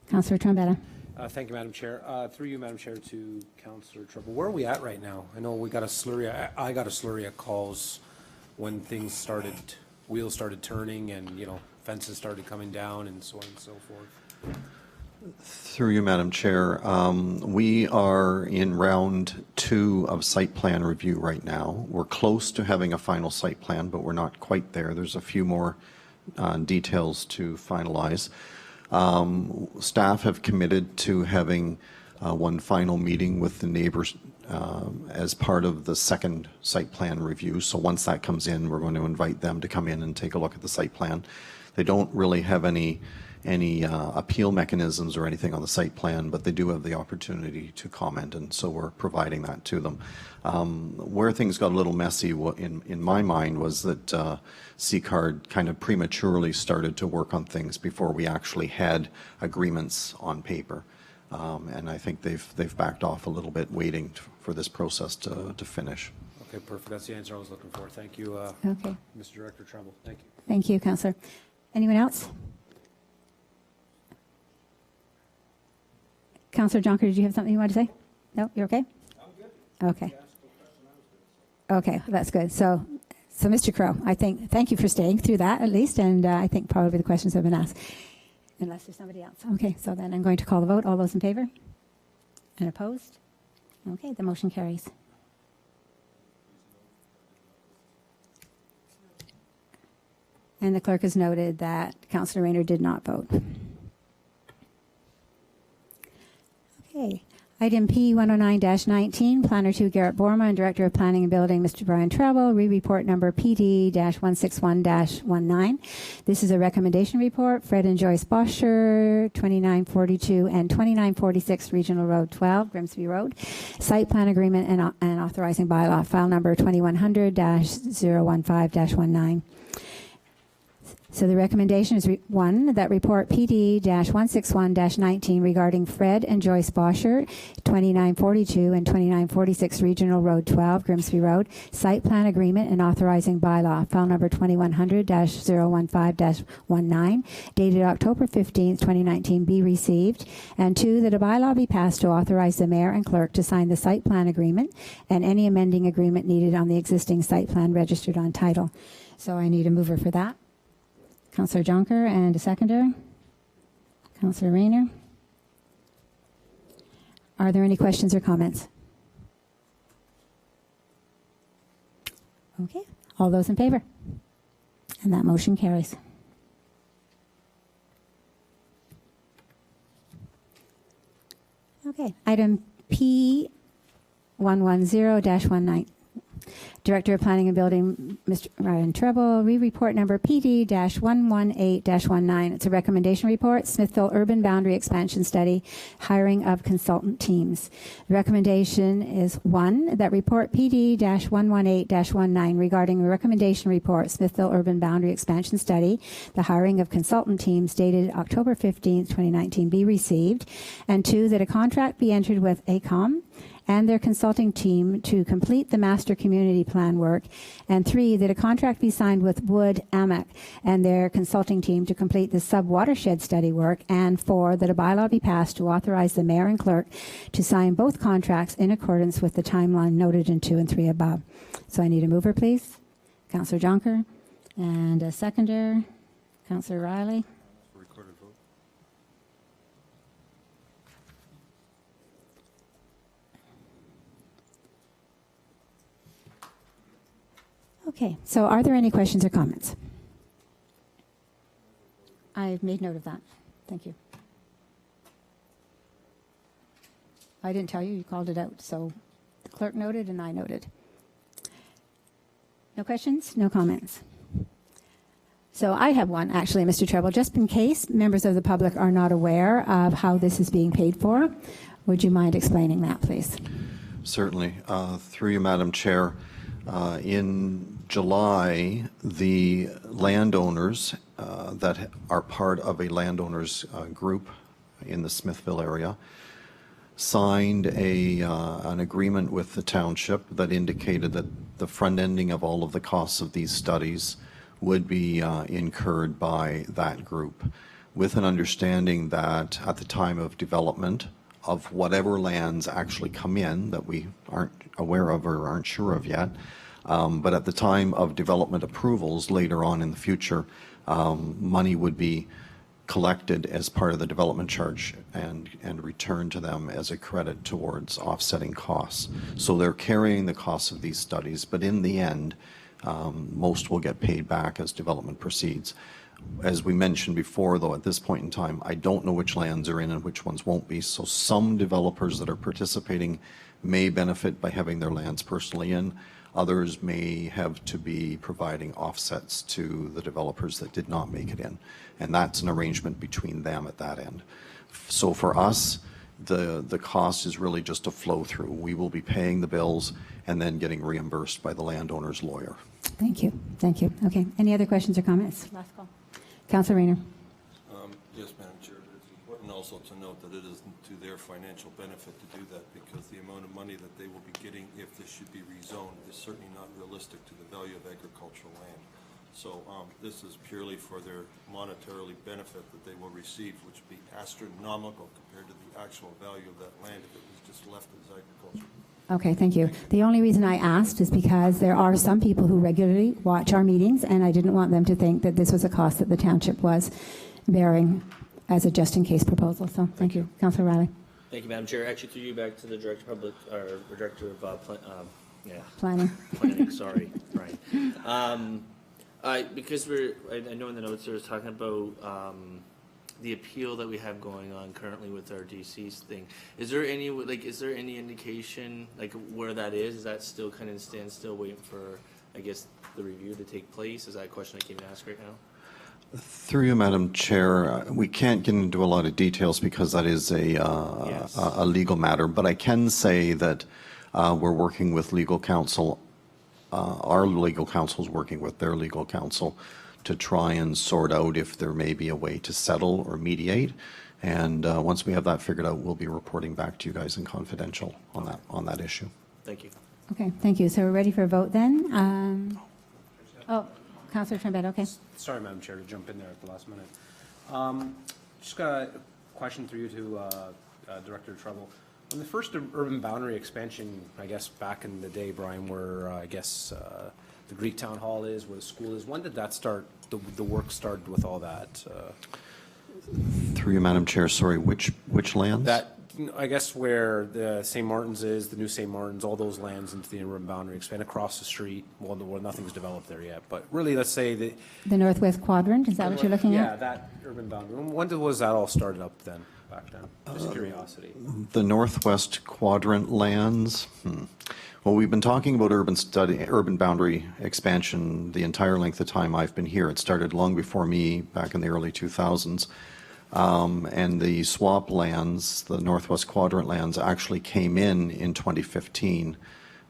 Councillor Trombetta. Thank you, Madam Chair. Through you, Madam Chair, to Councillor Treble. Where are we at right now? I know we got a slurry. I got a slurry of calls when things started, wheels started turning, and fences started coming down, and so on and so forth. Through you, Madam Chair, we are in round 2 of site plan review right now. We're close to having a final site plan, but we're not quite there. There's a few more details to finalize. Staff have committed to having one final meeting with the neighbors as part of the second site plan review. So once that comes in, we're going to invite them to come in and take a look at the site plan. They don't really have any appeal mechanisms or anything on the site plan, but they do have the opportunity to comment, and so we're providing that to them. Where things got a little messy in my mind was that Seacard kind of prematurely started to work on things before we actually had agreements on paper. And I think they've backed off a little bit, waiting for this process to finish. Okay, perfect. That's the answer I was looking for. Thank you, Okay. Mr. Director Treble. Thank you. Thank you, Councillor. Anyone else? Councillor Jonker, did you have something you wanted to say? No, you're okay? I'm good. Okay. Okay, that's good. So Mr. Crow, thank you for staying through that at least, and I think probably the questions have been asked, unless there's somebody else. Okay, so then I'm going to call the vote. All those in favor? And opposed? Okay, the motion carries. And the clerk has noted that Councillor Rayner did not vote. Okay. Item P 109-19, Planner 2 Garrett Borma and Director of Planning and Building Mr. Brian Treble, re-report number PD-161-19. This is a recommendation report. Fred and Joyce Boscher, 2942 and 2946 Regional Road 12, Grimsby Road. Site plan agreement and authorizing bylaw, file number 2100-015-19. So the recommendation is, one, that report PD-161-19 regarding Fred and Joyce Boschert, 2942 and 2946 Regional Road 12, Grimsby Road, site plan agreement and authorizing bylaw, file number 2100-015-19, dated October 15th, 2019, be received. And two, that a bylaw be passed to authorize the mayor and clerk to sign the site plan agreement and any amending agreement needed on the existing site plan registered on title. So I need a mover for that. Councillor Jonker, and a seconder. Councillor Rayner. Are there any questions or comments? Okay, all those in favor? And that motion carries. Okay, item P110-19. Director of Planning and Building, Mr. Ryan Treble, report number PD-118-19. It's a recommendation report, Smithville Urban Boundary Expansion Study, hiring of consultant teams. The recommendation is, one, that report PD-118-19 regarding the recommendation report, Smithville Urban Boundary Expansion Study, the hiring of consultant teams dated October 15th, 2019, be received. And two, that a contract be entered with ACOM and their consulting team to complete the master community plan work. And three, that a contract be signed with Wood Amec and their consulting team to complete the sub-watershed study work. And four, that a bylaw be passed to authorize the mayor and clerk to sign both contracts in accordance with the timeline noted in 2 and 3 above. So I need a mover, please. Councillor Jonker, and a seconder, Councillor Riley. Recorded vote. Okay, so are there any questions or comments? I've made note of that. Thank you. I didn't tell you, you called it out, so the clerk noted and I noted. No questions, no comments. So I have one, actually, Mr. Treble, just in case members of the public are not aware of how this is being paid for. Would you mind explaining that, please? Certainly. Through you, Madam Chair, in July, the landowners that are part of a landowners group in the Smithville area signed an agreement with the township that indicated that the front ending of all of the costs of these studies would be incurred by that group, with an understanding that at the time of development of whatever lands actually come in that we aren't aware of or aren't sure of yet, but at the time of development approvals later on in the future, money would be collected as part of the development charge and returned to them as a credit towards offsetting costs. So they're carrying the costs of these studies, but in the end, most will get paid back as development proceeds. As we mentioned before, though, at this point in time, I don't know which lands are in and which ones won't be. So some developers that are participating may benefit by having their lands personally in. Others may have to be providing offsets to the developers that did not make it in. And that's an arrangement between them at that end. So for us, the cost is really just a flow through. We will be paying the bills and then getting reimbursed by the landowner's lawyer. Thank you. Thank you. Okay. Any other questions or comments? Last call. Councillor Rayner. Yes, Madam Chair, but it's important also to note that it isn't to their financial benefit to do that, because the amount of money that they will be getting if this should be rezoned is certainly not realistic to the value of agricultural land. So this is purely for their monetarily benefit that they will receive, which would be astronomical compared to the actual value of that land if it was just left as agriculture. Okay, thank you. The only reason I asked is because there are some people who regularly watch our meetings, and I didn't want them to think that this was a cost that the township was bearing as a just-in-case proposal. So thank you. Councillor Riley. Thank you, Madam Chair. Actually, through you back to the Director of Public, or Director of Planning. Planning, sorry, Brian. Because I know in the notes there was talking about the appeal that we have going on currently with our DC's thing. Is there any indication where that is? Is that still kind of standstill, waiting for, I guess, the review to take place? Is that a question I can ask right now? Through you, Madam Chair, we can't get into a lot of details because that is a legal matter, but I can say that we're working with legal counsel. Our legal counsel is working with their legal counsel to try and sort out if there may be a way to settle or mediate. And once we have that figured out, we'll be reporting back to you guys in confidential on that issue. Thank you. Okay, thank you. So we're ready for a vote then. Oh, Councillor Trombetta, okay. Sorry, Madam Chair, to jump in there at the last minute. Just got a question through you to Director Treble. On the first urban boundary expansion, I guess back in the day, Brian, where I guess the Greek Town Hall is, where the school is, when did that start, the work started with all that? Through you, Madam Chair, sorry, which lands? That, I guess where the St. Martin's is, the new St. Martin's, all those lands into the urban boundary, expand across the street. Well, nothing's developed there yet, but really, let's say that. The Northwest Quadrant, is that what you're looking Yeah, at? that urban boundary. When was that all started up then, back then? Just curiosity. The Northwest Quadrant lands. Well, we've been talking about urban boundary expansion the entire length of time I've been here. It started long before me, back in the early 2000s. And the swap lands, the Northwest Quadrant lands, actually came in 2015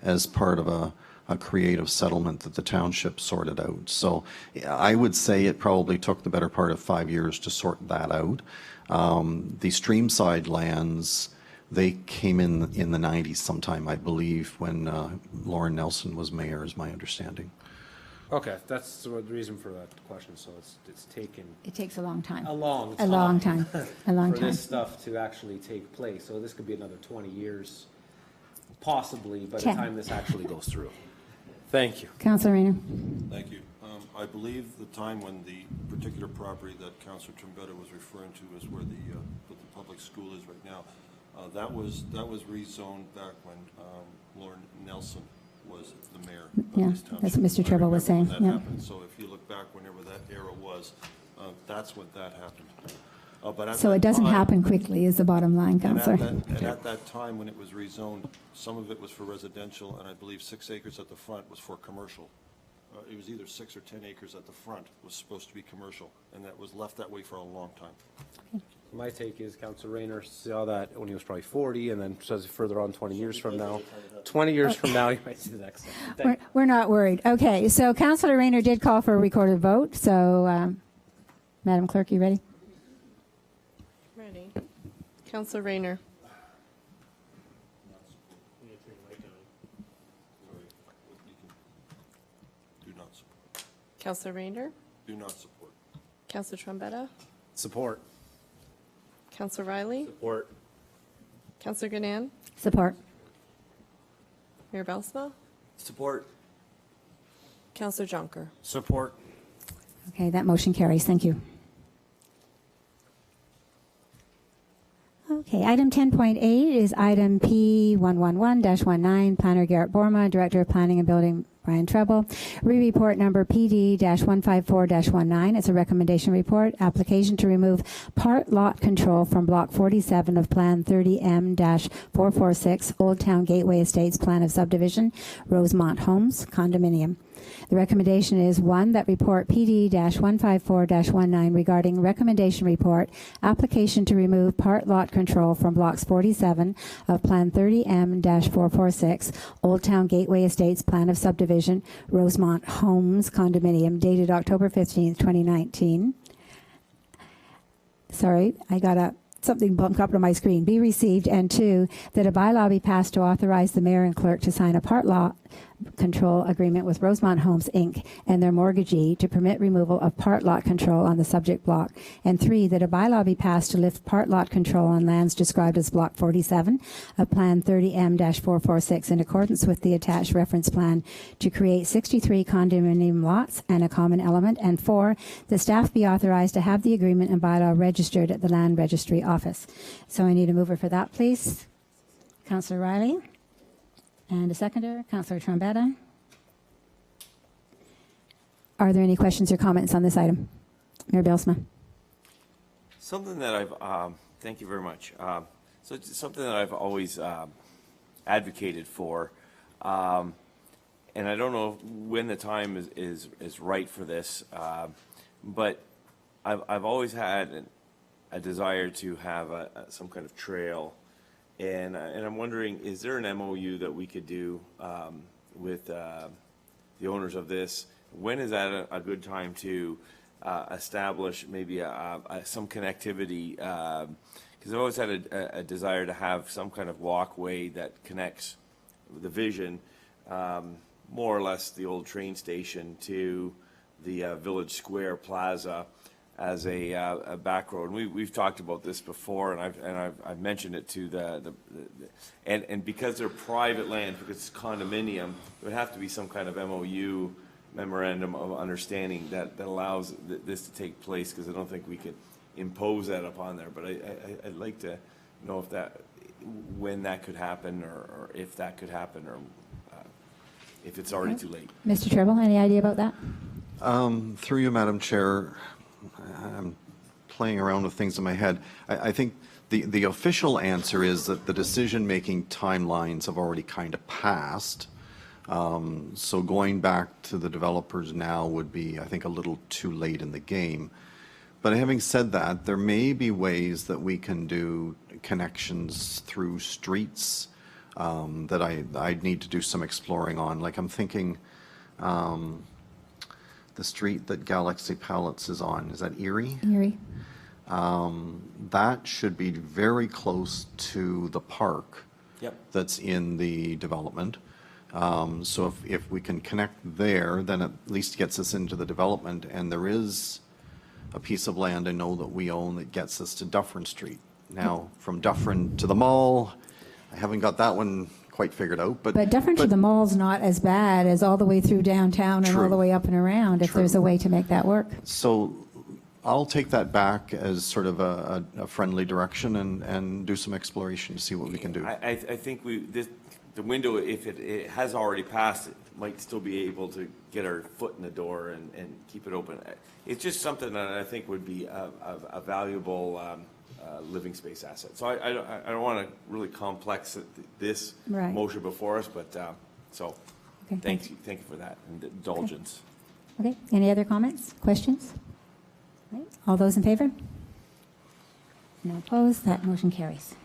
as part of a creative settlement that the township sorted out. So I would say it probably took the better part of 5 years to sort that out. The Streamside lands, they came in the 90s sometime, I believe, when Lauren Nelson was mayor, is my understanding. Okay, that's the reason for that question. So it's taken It takes a long time. a long A long time, a long for time. this stuff to actually take place. So this could be another 20 years, possibly, by the 10. time this actually goes through. Thank you. Councillor Rayner. Thank you. I believe the time when the particular property that Councillor Trombetta was referring to is where the public school is right now. That was rezoned back when Lauren Nelson was the mayor of Yeah, this township. that's what Mr. Treble was I remember when saying, that yeah. happened. So if you look back whenever that era was, that's when that happened. But at So that it doesn't time- happen quickly is the bottom line, and Councillor. at that time, when it was rezoned, some of it was for residential, and I believe 6 acres at the front was for commercial. It was either 6 or 10 acres at the front was supposed to be commercial, and that was left that way for a long time. My take is Councillor Rayner saw that when he was probably 40, and then says further on 20 years from now. 20 years from now, you might see the next thing. We're not worried. Okay, so Councillor Rayner did call for a recorded vote. So, Madam Clerk, you ready? Ready. Councillor Rayner. Do not support. Councillor Rayner. Do not support. Councillor Trombetta. Support. Councillor Riley. Support. Councillor Ganan. Support. Mayor Belsma. Support. Councillor Jonker. Support. Okay, that motion carries. Thank you. Okay, item 10.8 is item P111-19, Planner Garrett Borma, Director of Planning and Building Brian Treble. Re-report number PD-154-19. It's a recommendation report, application to remove part lot control from Block 47 of Plan 30M-446, Old Town Gateway Estates Plan of Subdivision, Rosemont Homes, Condominium. The recommendation is 1, that report PD-154-19 regarding recommendation report, application to remove part lot control from blocks 47 of Plan 30M-446, Old Town Gateway Estates Plan of Subdivision, Rosemont Homes Condominium, dated October 15th, 2019. Sorry, I got something bumped up on my screen. Be received, and 2, that a bylaw be passed to authorize the mayor and clerk to sign a part lot control agreement with Rosemont Homes, Inc. and their mortgagee to permit removal of part lot control on the subject block. And 3, that a bylaw be passed to lift part lot control on lands described as Block 47 of Plan 30M-446 in accordance with the attached reference plan to create 63 condominium lots and a common element. And 4, the staff be authorized to have the agreement and bylaw registered at the Land Registry Office. So I need a mover for that, please. Councillor Riley. And a seconder, Councillor Trombetta. Are there any questions or comments on this item? Mayor Belsma. Something that I've, thank you very much. So it's something that I've always advocated for, and I don't know when the time is right for this, but I've always had a desire to have some kind of trail. And I'm wondering, is there an MOU that we could do with the owners of this when is that a good time to establish maybe some connectivity? Because I've always had a desire to have some kind of walkway that connects the Vision, more or less the old train station, to the Village Square Plaza as a back road. And we've talked about this before, and I've mentioned it to and because they're private land, because it's condominium, there would have to be some kind of MOU, memorandum of understanding, that allows this to take place, because I don't think we could impose that upon there. But I'd like to know if when that could happen, or if that could happen, or if it's already too late. Mr. Tribble, any idea about that? Through you, Madam Chair, I'm playing around with things in my head. I think the official answer is that the decision-making timelines have already kind of passed. So going back to the developers now would be, I think, a little too late in the game. But having said that, there may be ways that we can do connections through streets that I'd need to do some exploring on. Like, I'm thinking the street that Galaxy Pallets is on, is that Erie? Erie. That should be very close to the park. Yep. That's in the development. So if we can connect there, then at least gets us into the development. And there is a piece of land I know that we own that gets us to Dufferin Street. Now, from Dufferin to the mall, I haven't got that one quite figured out. But Dufferin to the mall's not as bad as all the way through downtown and all True. the way up and around, if True. there's a way to make that work. So I'll take that back as sort of a friendly direction and do some exploration to see what we can do. I think the window, if it has already passed, it might still be able to get our foot in the door and keep it open. It's just something that I think would be a valuable living space asset. So I don't want to really complex this Right. motion before us, but so Okay, thank you for that and indulgence. Okay, any other comments, questions? Right. All those in favor? No opposed, that motion carries.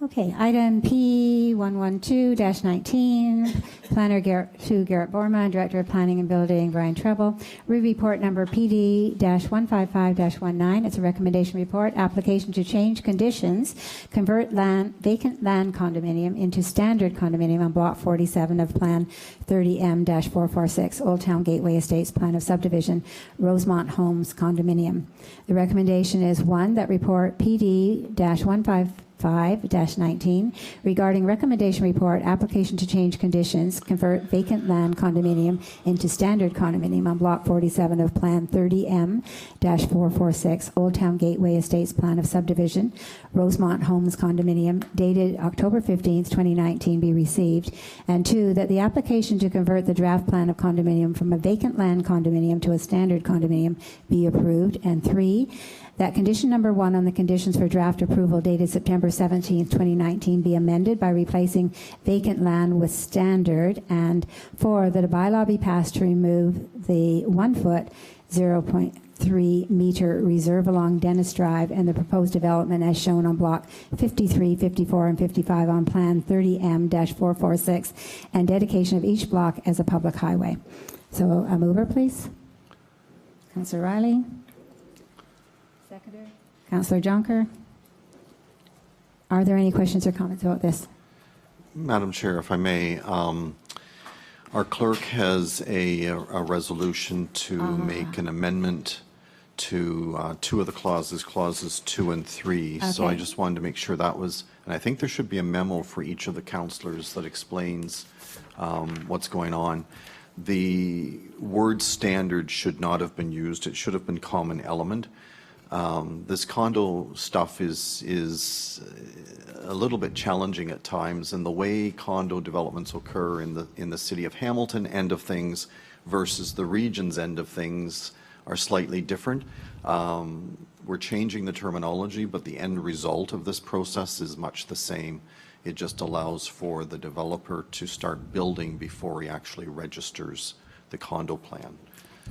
Okay, item P112-19, Planner Garrett Borma, Director of Planning and Building Brian Treble. Report number PD-155-19. It's a recommendation report, application to change conditions, convert vacant land condominium into standard condominium on Block 47 of Plan 30M-446, Old Town Gateway Estates Plan of Subdivision, Rosemont Homes Condominium. The recommendation is 1, that report PD-155-19 regarding recommendation report, application to change conditions, convert vacant land condominium into standard condominium on Block 47 of Plan 30M-446, Old Town Gateway Estates Plan of Subdivision, Rosemont Homes Condominium, dated October 15th, 2019, be received. And 2, that the application to convert the draft plan of condominium from a vacant land condominium to a standard condominium be approved. And 3, that condition number 1 on the conditions for draft approval dated September 17th, 2019 be amended by replacing vacant land with standard. And 4, that a bylaw be passed to remove the 1-foot 0.3 meter reserve along Dennis Drive and the proposed development as shown on block 53, 54, and 55 on Plan 30M-446, and dedication of each block as a public highway. So a mover, please. Councillor Riley. Seconder. Councillor Jonker. Are there any questions or comments about this? Madam Chair, if I may, our clerk has a resolution to make an amendment to 2 of the clauses 2 and 3. So I Okay. just wanted to make sure that was, and I think there should be a memo for each of the councillors that explains what's going on. The word standard should not have been used. It should have been common element. This condo stuff is a little bit challenging at times, and the way condo developments occur in the city of Hamilton end of things versus the region's end of things are slightly different. We're changing the terminology, but the end result of this process is much the same. It just allows for the developer to start building before he actually registers the condo plan.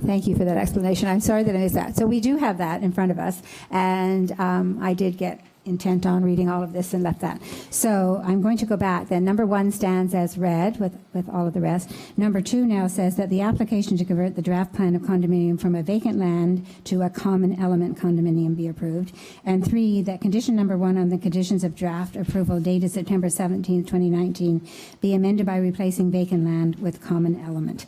Thank you for that explanation. I'm sorry that I missed that. So we do have that in front of us, and I did get intent on reading all of this and left that. So I'm going to go back then. Number 1 stands as read with all of the rest. Number 2 now says that the application to convert the draft plan of condominium from a vacant land to a common element condominium be approved. And 3, that condition number 1 on the conditions of draft approval dated September 17, 2019 be amended by replacing vacant land with common element.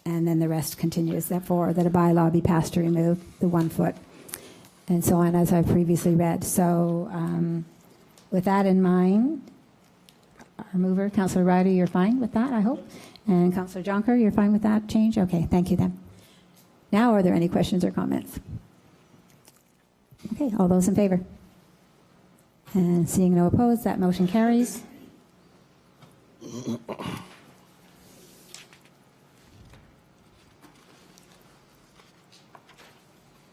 And then the rest continues. Therefore, that a bylaw be passed to remove the 1 foot, and so on, as I've previously read. So with that in mind, our mover, Councillor Ryder, you're fine with that, I hope? And Councillor Jonker, you're fine with that change? Okay, thank you then. Now, are there any questions or comments? Okay, all those in favor? And seeing no opposed, that motion carries.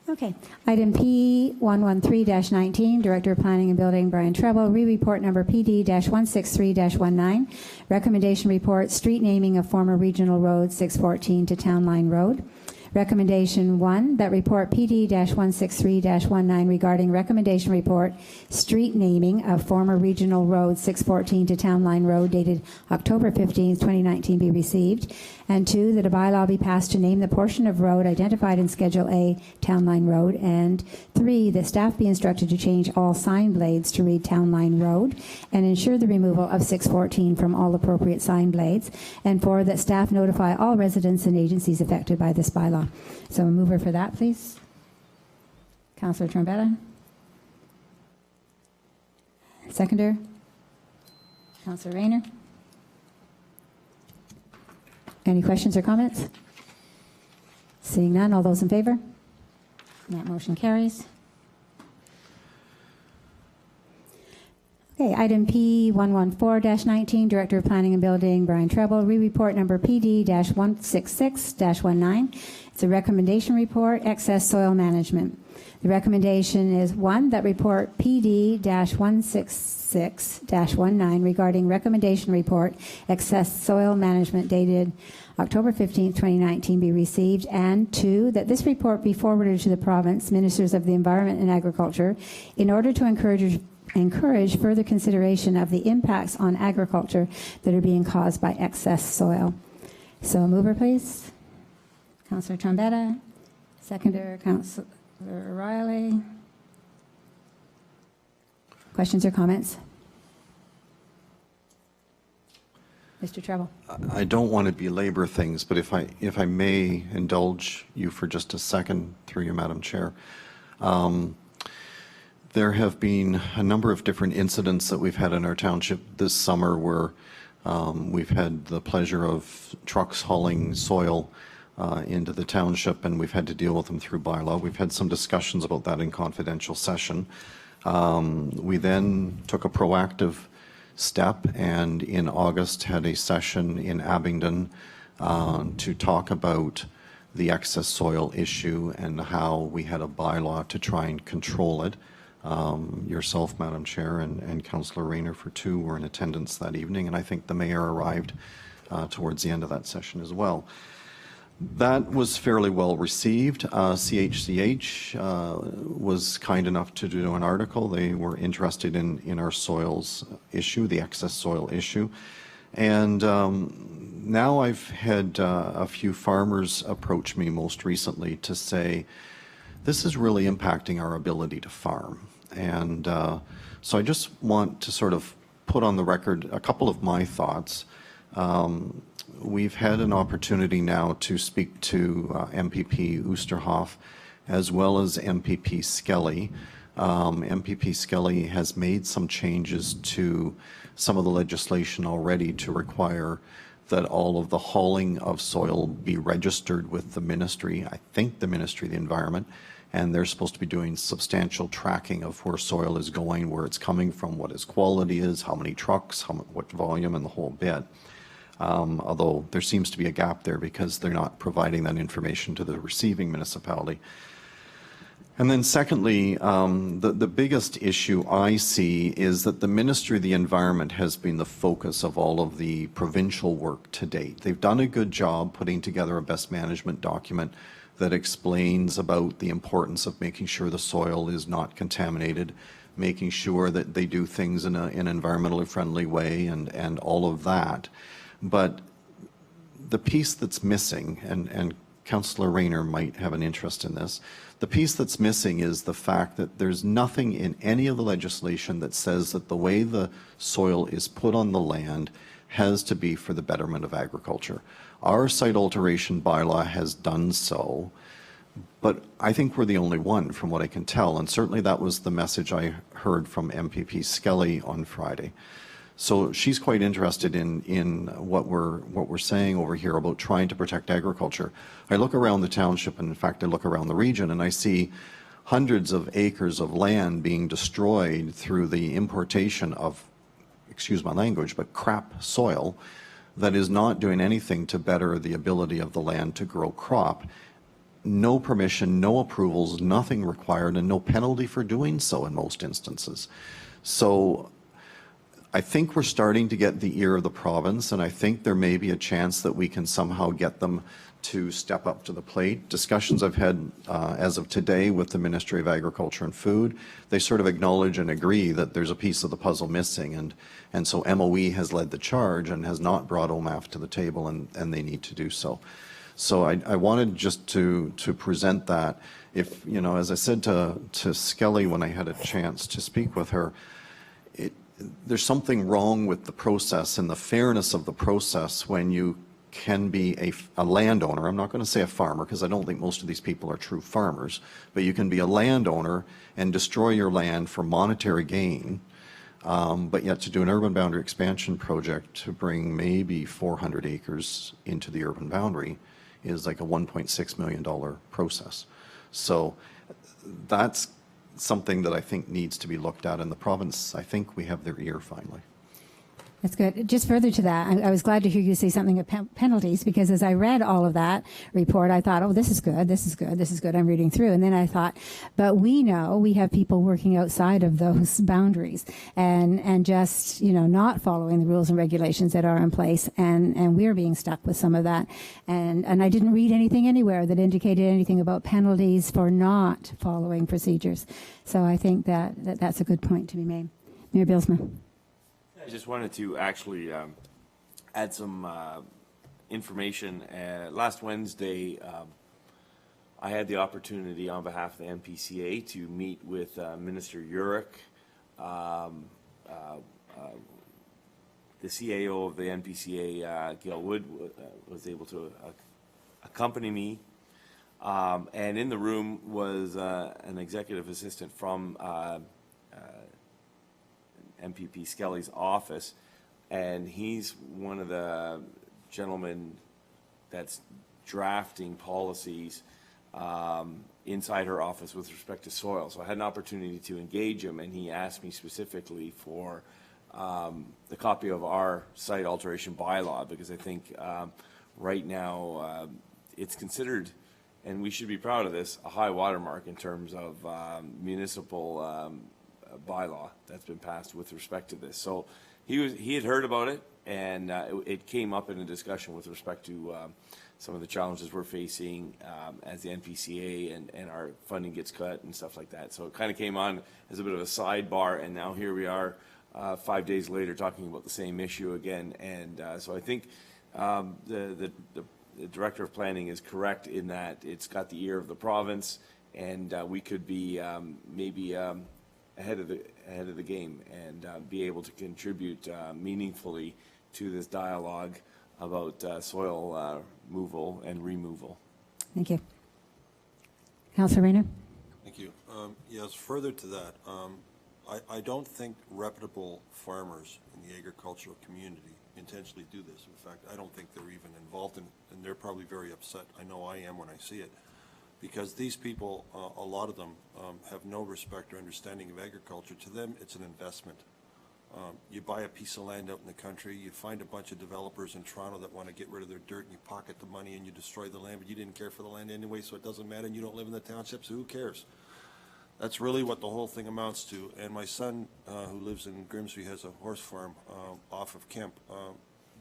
Okay. Item P113-19, Director of Planning and Building, Brian Treble, re-report number PD-163-19, recommendation report, street naming of former regional road 614 to Town Line Road. Recommendation 1, that report PD-163-19 regarding recommendation report, street naming of former regional road 614 to Town Line Road dated October 15, 2019 be received. And 2, that a bylaw be passed to name the portion of road identified in Schedule A, Town Line Road. And 3, that staff be instructed to change all sign blades to read Town Line Road and ensure the removal of 614 from all appropriate sign blades. And 4, that staff notify all residents and agencies affected by this bylaw. So a mover for that, please. Councillor Trombetta. Seconder. Councillor Rayner. Any questions or comments? Seeing none, all those in favor? That motion carries. Okay, item P114-19, Director of Planning and Building, Brian Treble, re-report number PD-166-19. It's a recommendation report, excess soil management. The recommendation is 1, that report PD-166-19 regarding recommendation report, excess soil management dated October 15, 2019 be received, and 2, that this report be forwarded to the province ministers of the Environment and Agriculture in order to encourage further consideration of the impacts on agriculture that are being caused by excess soil. So a mover, please. Councillor Trombetta. Seconder, Councillor O'Reilly. Questions or comments? Mr. Treble. I don't want to belabor things, but if I may indulge you for just a second, through you, Madam Chair. There have been a number of different incidents that we've had in our township this summer where we've had the pleasure of trucks hauling soil into the township, and we've had to deal with them through bylaw. We've had some discussions about that in confidential session. We then took a proactive step and in August had a session in Abingdon to talk about the excess soil issue and how we had a bylaw to try and control it. Yourself, Madam Chair, and Councillor Rayner for 2 were in attendance that evening, and I think the Mayor arrived towards the end of that session as well. That was fairly well received. CHCH was kind enough to do an article. They were interested in our soils issue, the excess soil issue. And now I've had a few farmers approach me most recently to say, this is really impacting our ability to farm. And so I just want to sort of put on the record a couple of my thoughts. We've had an opportunity now to speak to MPP Oosterhoff as well as MPP Skelly. MPP Skelly has made some changes to some of the legislation already to require that all of the hauling of soil be registered with the ministry, I think the Ministry of the Environment, and they're supposed to be doing substantial tracking of where soil is going, where it's coming from, what its quality is, how many trucks, what volume, and the whole bit. Although there seems to be a gap there because they're not providing that information to the receiving municipality. And then secondly, the biggest issue I see is that the Ministry of the Environment has been the focus of all of the provincial work to date. They've done a good job putting together a best management document that explains about the importance of making sure the soil is not contaminated, making sure that they do things in an environmentally friendly way, and all of that. But the piece that's missing, and Councillor Rayner might have an interest in this, the piece that's missing is the fact that there's nothing in any of the legislation that says that the way the soil is put on the land has to be for the betterment of agriculture. Our site alteration bylaw has done so, but I think we're the only one from what I can tell, and certainly that was the message I heard from MPP Skelly on Friday. So she's quite interested in what we're saying over here about trying to protect agriculture. I look around the township, and in fact I look around the region, and I see hundreds of acres of land being destroyed through the importation of, excuse my language, but crap soil that is not doing anything to better the ability of the land to grow crop. No permission, no approvals, nothing required, and no penalty for doing so in most instances. So I think we're starting to get the ear of the province, and I think there may be a chance that we can somehow get them to step up to the plate. Discussions I've had as of today with the Ministry of Agriculture and Food, they sort of acknowledge and agree that there's a piece of the puzzle missing, and so MOE has led the charge and has not brought OMAF to the table, and they need to do so. So I wanted just to present that. If, you know, as I said to Skelly when I had a chance to speak with her, there's something wrong with the process and the fairness of the process when you can be a landowner. I'm not going to say a farmer, because I don't think most of these people are true farmers, but you can be a landowner and destroy your land for monetary gain, but yet to do an urban boundary expansion project to bring maybe 400 acres into the urban boundary is like a $1.6 million process. So that's something that I think needs to be looked at in the province. I think we have their ear finally. That's good. Just further to that, I was glad to hear you say something of penalties, because as I read all of that report, I thought, oh, this is good, this is good, this is good. I'm reading through. And then I thought, but we know we have people working outside of those boundaries and just, you know, not following the rules and regulations that are in place. And we're being stuck with some of that. And I didn't read anything anywhere that indicated anything about penalties for not following procedures. So I think that's a good point to be made. Mayor Bilsma. I just wanted to actually add some information. Last Wednesday, I had the opportunity on behalf of the NPCA to meet with Minister Urick. The CAO of the NPCA, Gail Wood, was able to accompany me. And in the room was an executive assistant from MPP Skelly's office, and he's one of the gentlemen that's drafting policies inside her office with respect to soil. So I had an opportunity to engage him, and he asked me specifically for the copy of our site alteration bylaw, because I think right now it's considered, and we should be proud of this, a high watermark in terms of municipal bylaw that's been passed with respect to this. So he had heard about it, and it came up in a discussion with respect to some of the challenges we're facing as the NPCA and our funding gets cut and stuff like that. So it kind of came on as a bit of a sidebar, and now here we are 5 days later talking about the same issue again. And so I think the Director of Planning is correct in that it's got the ear of the province, and we could be maybe ahead of the game and be able to contribute meaningfully to this dialogue about soil removal and removal. Thank you. Councilor Rayner? Thank you. Yes, further to that, I don't think reputable farmers in the agricultural community intentionally do this. In fact, I don't think they're even involved in it, and they're probably very upset. I know I am when I see it. Because these people, a lot of them, have no respect or understanding of agriculture. To them, it's an investment. You buy a piece of land out in the country, you find a bunch of developers in Toronto that want to get rid of their dirt, and you pocket the money and you destroy the land, but you didn't care for the land anyway, so it doesn't matter, and you don't live in the township, so who cares? That's really what the whole thing amounts to. And my son, who lives in Grimsby, has a horse farm off of Kemp.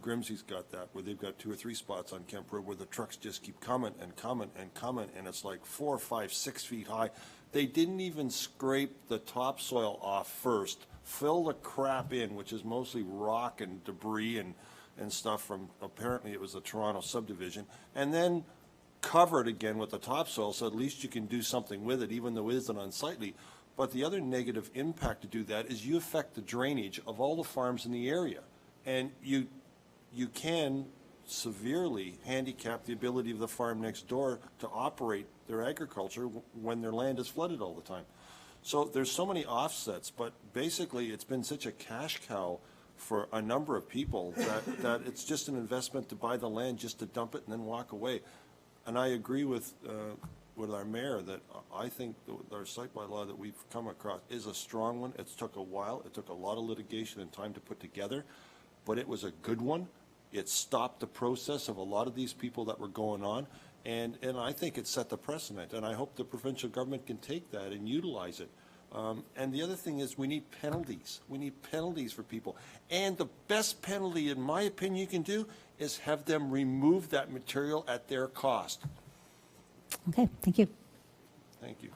Grimsey's got that, where they've got 2 or 3 spots on Kemp Road where the trucks just keep coming and coming and coming, and it's like 4, 5, 6 feet high. They didn't even scrape the topsoil off first, fill the crap in, which is mostly rock and debris and stuff from, apparently it was the Toronto subdivision, and then cover it again with the topsoil, so at least you can do something with it, even though it isn't unsightly. But the other negative impact to do that is you affect the drainage of all the farms in the area. And you can severely handicap the ability of the farm next door to operate their agriculture when their land is flooded all the time. So there's so many offsets, but basically it's been such a cash cow for a number of people that it's just an investment to buy the land just to dump it and then walk away. And I agree with our mayor that I think our site bylaw that we've come across is a strong one. It took a while. It took a lot of litigation and time to put together, but it was a good one. It stopped the process of a lot of these people that were going on, and I think it set the precedent, and I hope the provincial government can take that and utilize it. And the other thing is we need penalties. We need penalties for people. And the best penalty, in my opinion, you can do is have them remove that material at their cost. Okay, thank you. Thank you.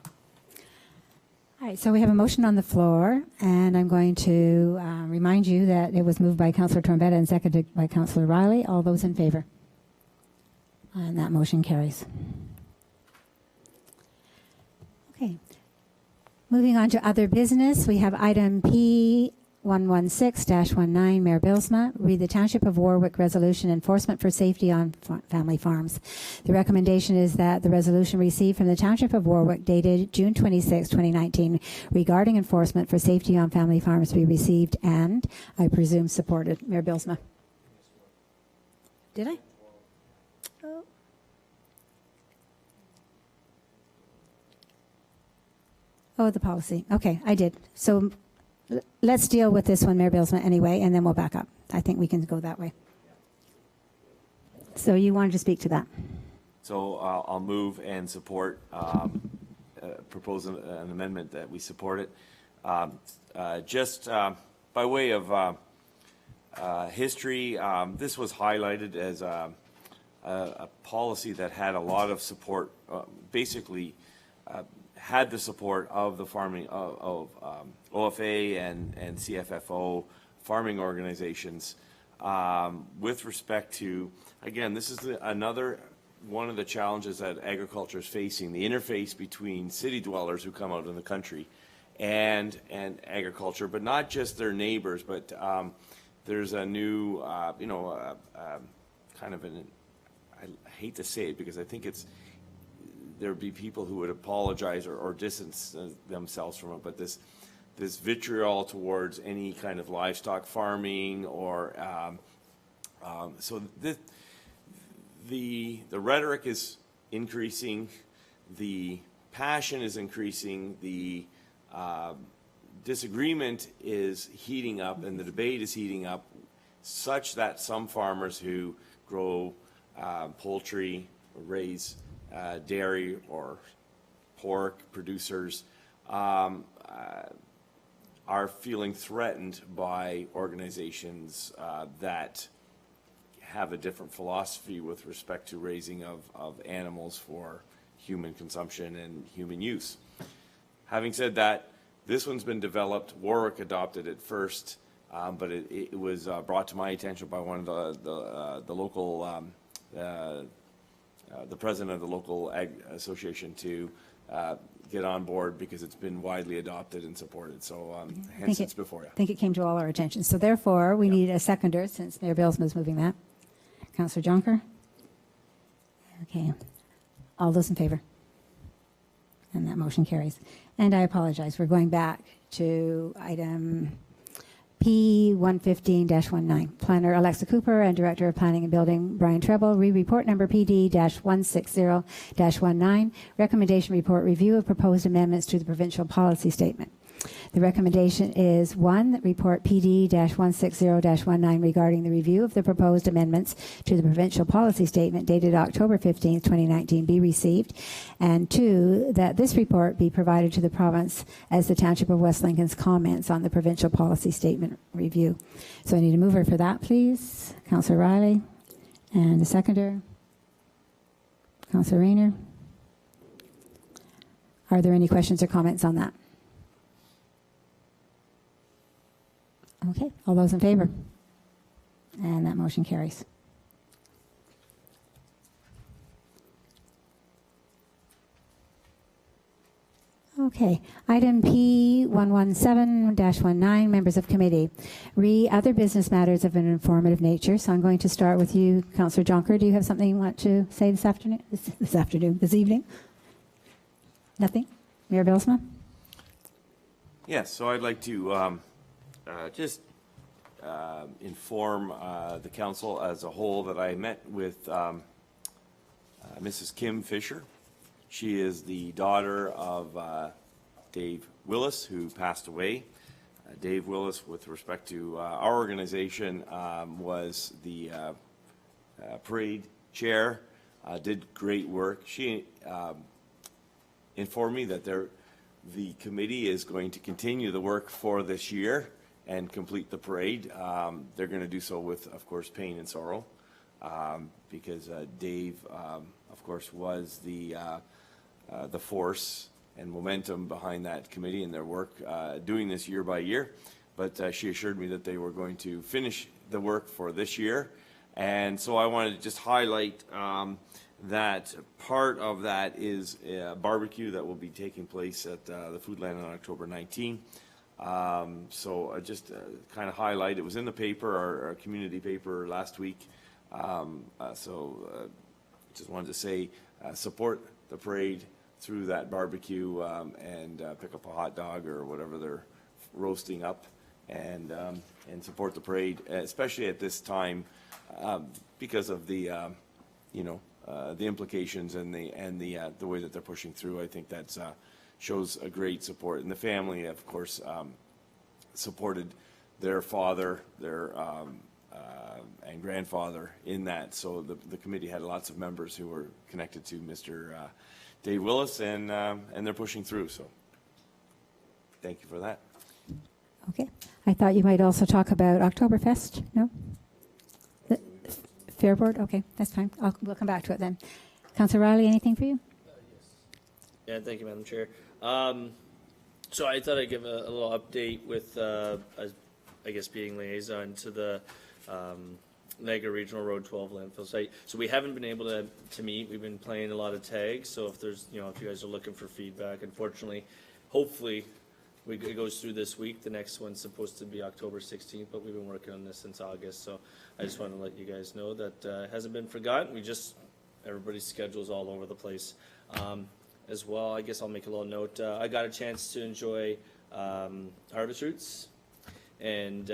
All right, so we have a motion on the floor, and I'm going to remind you that it was moved by Councillor Trombetta and seconded by Councillor Riley. All those in favor? And that motion carries. Okay. Moving on to other business, we have item P116-19, Mayor Bilsma, read the Township of Warwick Resolution Enforcement for Safety on Family Farms. The recommendation is that the resolution received from the Township of Warwick dated June 26, 2019, regarding enforcement for safety on family farms be received and, I presume, supported. Mayor Bilsma. Did I? Oh, the policy. Okay, I did. So let's deal with this one, Mayor Bilsma, anyway, and then we'll back up. I think we can go that way. So you wanted to speak to that? So I'll move and support, propose an amendment that we support it. Just by way of history, this was highlighted as a policy that had a lot of support, basically had the support of the farming of OFA and CFFO farming organizations with respect to, again, this is another one of the challenges that agriculture is facing, the interface between city dwellers who come out in the country and agriculture, but not just their neighbors, but there's a new, kind of an, I hate to say it because I think there'd be people who would apologize or distance themselves from it, but this vitriol towards any kind of livestock farming or so the rhetoric is increasing, the passion is increasing, the disagreement is heating up, and the debate is heating up, such that some farmers who grow poultry, raise dairy or pork producers are feeling threatened by organizations that have a different philosophy with respect to raising of animals for human consumption and human use. Having said that, this one's been developed. Warwick adopted it first, but it was brought to my attention by one of the local the president of the local ag association to get on board because it's been widely adopted and supported. So hence it's before you. I think it came to all our attention. So therefore, we need a seconder since Mayor Bilsma is moving that. Councillor Jonker? Okay. All those in favor? And that motion carries. And I apologize. We're going back to item P115-19. Planner Alexa Cooper and Director of Planning and Building Brian Treble, report number PD-160-19. Recommendation report review of proposed amendments to the provincial policy statement. The recommendation is 1, that report PD-160-19 regarding the review of the proposed amendments to the provincial policy statement dated October 15, 2019 be received, and 2, that this report be provided to the province as the Township of West Lincoln's comments on the provincial policy statement review. So I need a mover for that, please. Councillor Riley. And a seconder. Councillor Rayner. Are there any questions or comments on that? Okay, all those in favor? And that motion carries. Okay, item P117-19, members of committee. Other business matters of an informative nature, so I'm going to start with you, Councillor Jonker. Do you have something you want to say this evening? Nothing? Mayor Bilsma? Yes, so I'd like to just inform the council as a whole that I met with Mrs. Kim Fisher. She is the daughter of Dave Willis, who passed away. Dave Willis, with respect to our organization, was the parade chair, did great work. She informed me that the committee is going to continue the work for this year and complete the parade. They're going to do so with, of course, pain and sorrow, because Dave, of course, was the force and momentum behind that committee and their work doing this year by year. But she assured me that they were going to finish the work for this year. And so I wanted to just highlight that part of that is a barbecue that will be taking place at the Foodland on October 19. So just kind of highlight, it was in the paper, our community paper last week. Just wanted to say support the parade through that barbecue and pick up a hot dog or whatever they're roasting up and support the parade, especially at this time because of the the implications and the way that they're pushing through. I think that shows a great support. And the family, of course, supported their father, their and grandfather in that. So the committee had lots of members who were connected to Mr. Dave Willis, and they're pushing through. So thank you for that. Okay. I thought you might also talk about Oktoberfest. No? Fair Board? Okay, that's fine. We'll come back to it then. Councillor Riley, anything for you? Yeah, thank you, Madam Chair. So I thought I'd give a little update with, I guess, being liaison to the Niagara Regional Road 12 landfill site. So we haven't been able to meet. We've been playing a lot of tags. So if there's, if you guys are looking for feedback, unfortunately, hopefully it goes through this week. The next one's supposed to be October 16th, but we've been working on this since August. So I just want to let you guys know that it hasn't been forgotten. Everybody's schedule's all over the place. As well, I guess I'll make a little note. I got a chance to enjoy Harvest Roots. And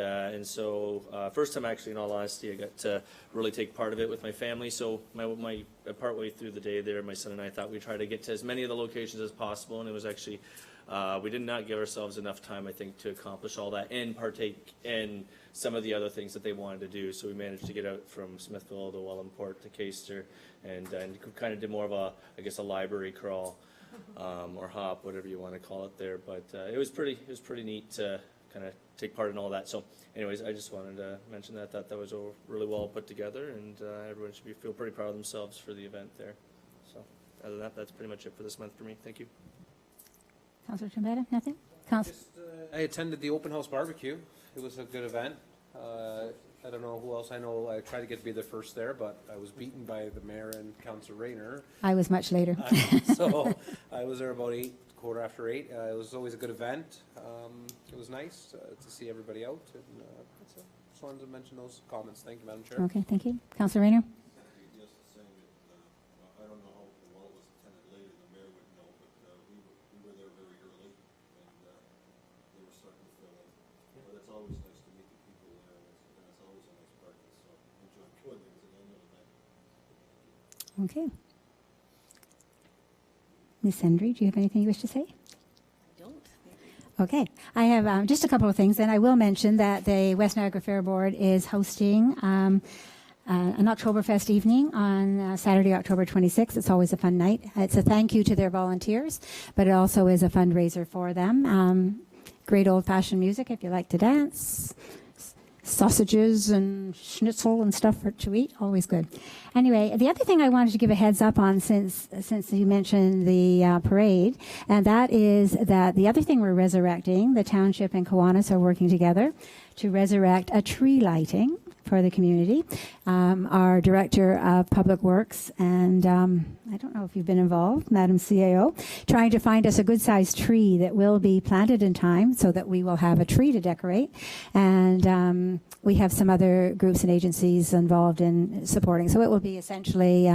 so first time actually, in all honesty, I got to really take part of it with my family. So my partway through the day there, my son and I thought we'd try to get to as many of the locations as possible. And it was actually, we did not give ourselves enough time, I think, to accomplish all that and partake in some of the other things that they wanted to do. So we managed to get out from Smithville to Wellandport to Caister and kind of did more of a library crawl or hop, whatever you want to call it there. But it was pretty neat to kind of take part in all that. So anyways, I just wanted to mention that was all really well put together, and everyone should feel pretty proud of themselves for the event there. So other than that, that's pretty much it for this month for me. Thank you. Councillor Trombetta, nothing? I attended the open house barbecue. It was a good event. I don't know who else I know. I tried to be the first there, but I was beaten by the mayor and Councillor Rayner. I was much later. So I was there about 8, quarter after 8. It was always a good event. It was nice to see everybody out. And that's it. Just wanted to mention those comments. Thank you, Madam Chair. Okay, thank you. Councillor Rayner? Just saying that I don't know how well it was attended later. The mayor would know, but we were there very early, and they were starting to fill in. But it's always nice to meet the people there, and it's always a nice breakfast. So enjoy it. It was an annual event. Okay. Ms. Hendry, do you have anything you wish to say? Don't. Okay, I have just a couple of things, and I will mention that the West Niagara Fair Board is hosting an Oktoberfest evening on Saturday, October 26th. It's always a fun night. It's a thank you to their volunteers, but it also is a fundraiser for them. Great old-fashioned music if you like to dance. Sausages and schnitzel and stuff to eat, always good. Anyway, the other thing I wanted to give a heads up on since you mentioned the parade, and that is that the other thing we're resurrecting, the township and Kiwanis are working together to resurrect a tree lighting for the community. Our Director of Public Works, and I don't know if you've been involved, Madam CAO, trying to find us a good-sized tree that will be planted in time so that we will have a tree to decorate. And we have some other groups and agencies involved in supporting. So it will be essentially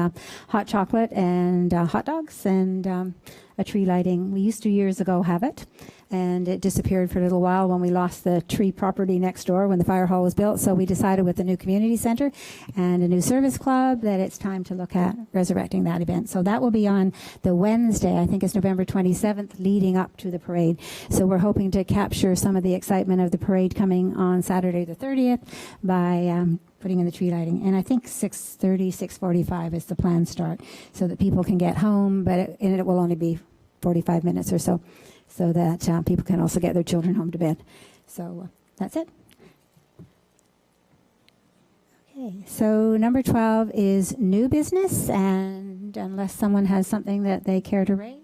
hot chocolate and hot dogs and a tree lighting. We used to years ago have it, and it disappeared for a little while when we lost the tree property next door when the fire hall was built. So we decided with the new community center and a new service club that it's time to look at resurrecting that event. So that will be on the Wednesday, I think it's November 27th, leading up to the parade. So we're hoping to capture some of the excitement of the parade coming on Saturday the 30th by putting in the tree lighting. And I think 6:30, 6:45 is the planned start so that people can get home, but it will only be 45 minutes or so that people can also get their children home to bed. So that's it. Okay, so number 12 is new business, and unless someone has something that they care to raise,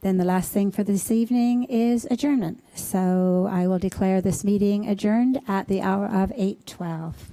then the last thing for this evening is adjournment. So I will declare this meeting adjourned at the hour of 8:12.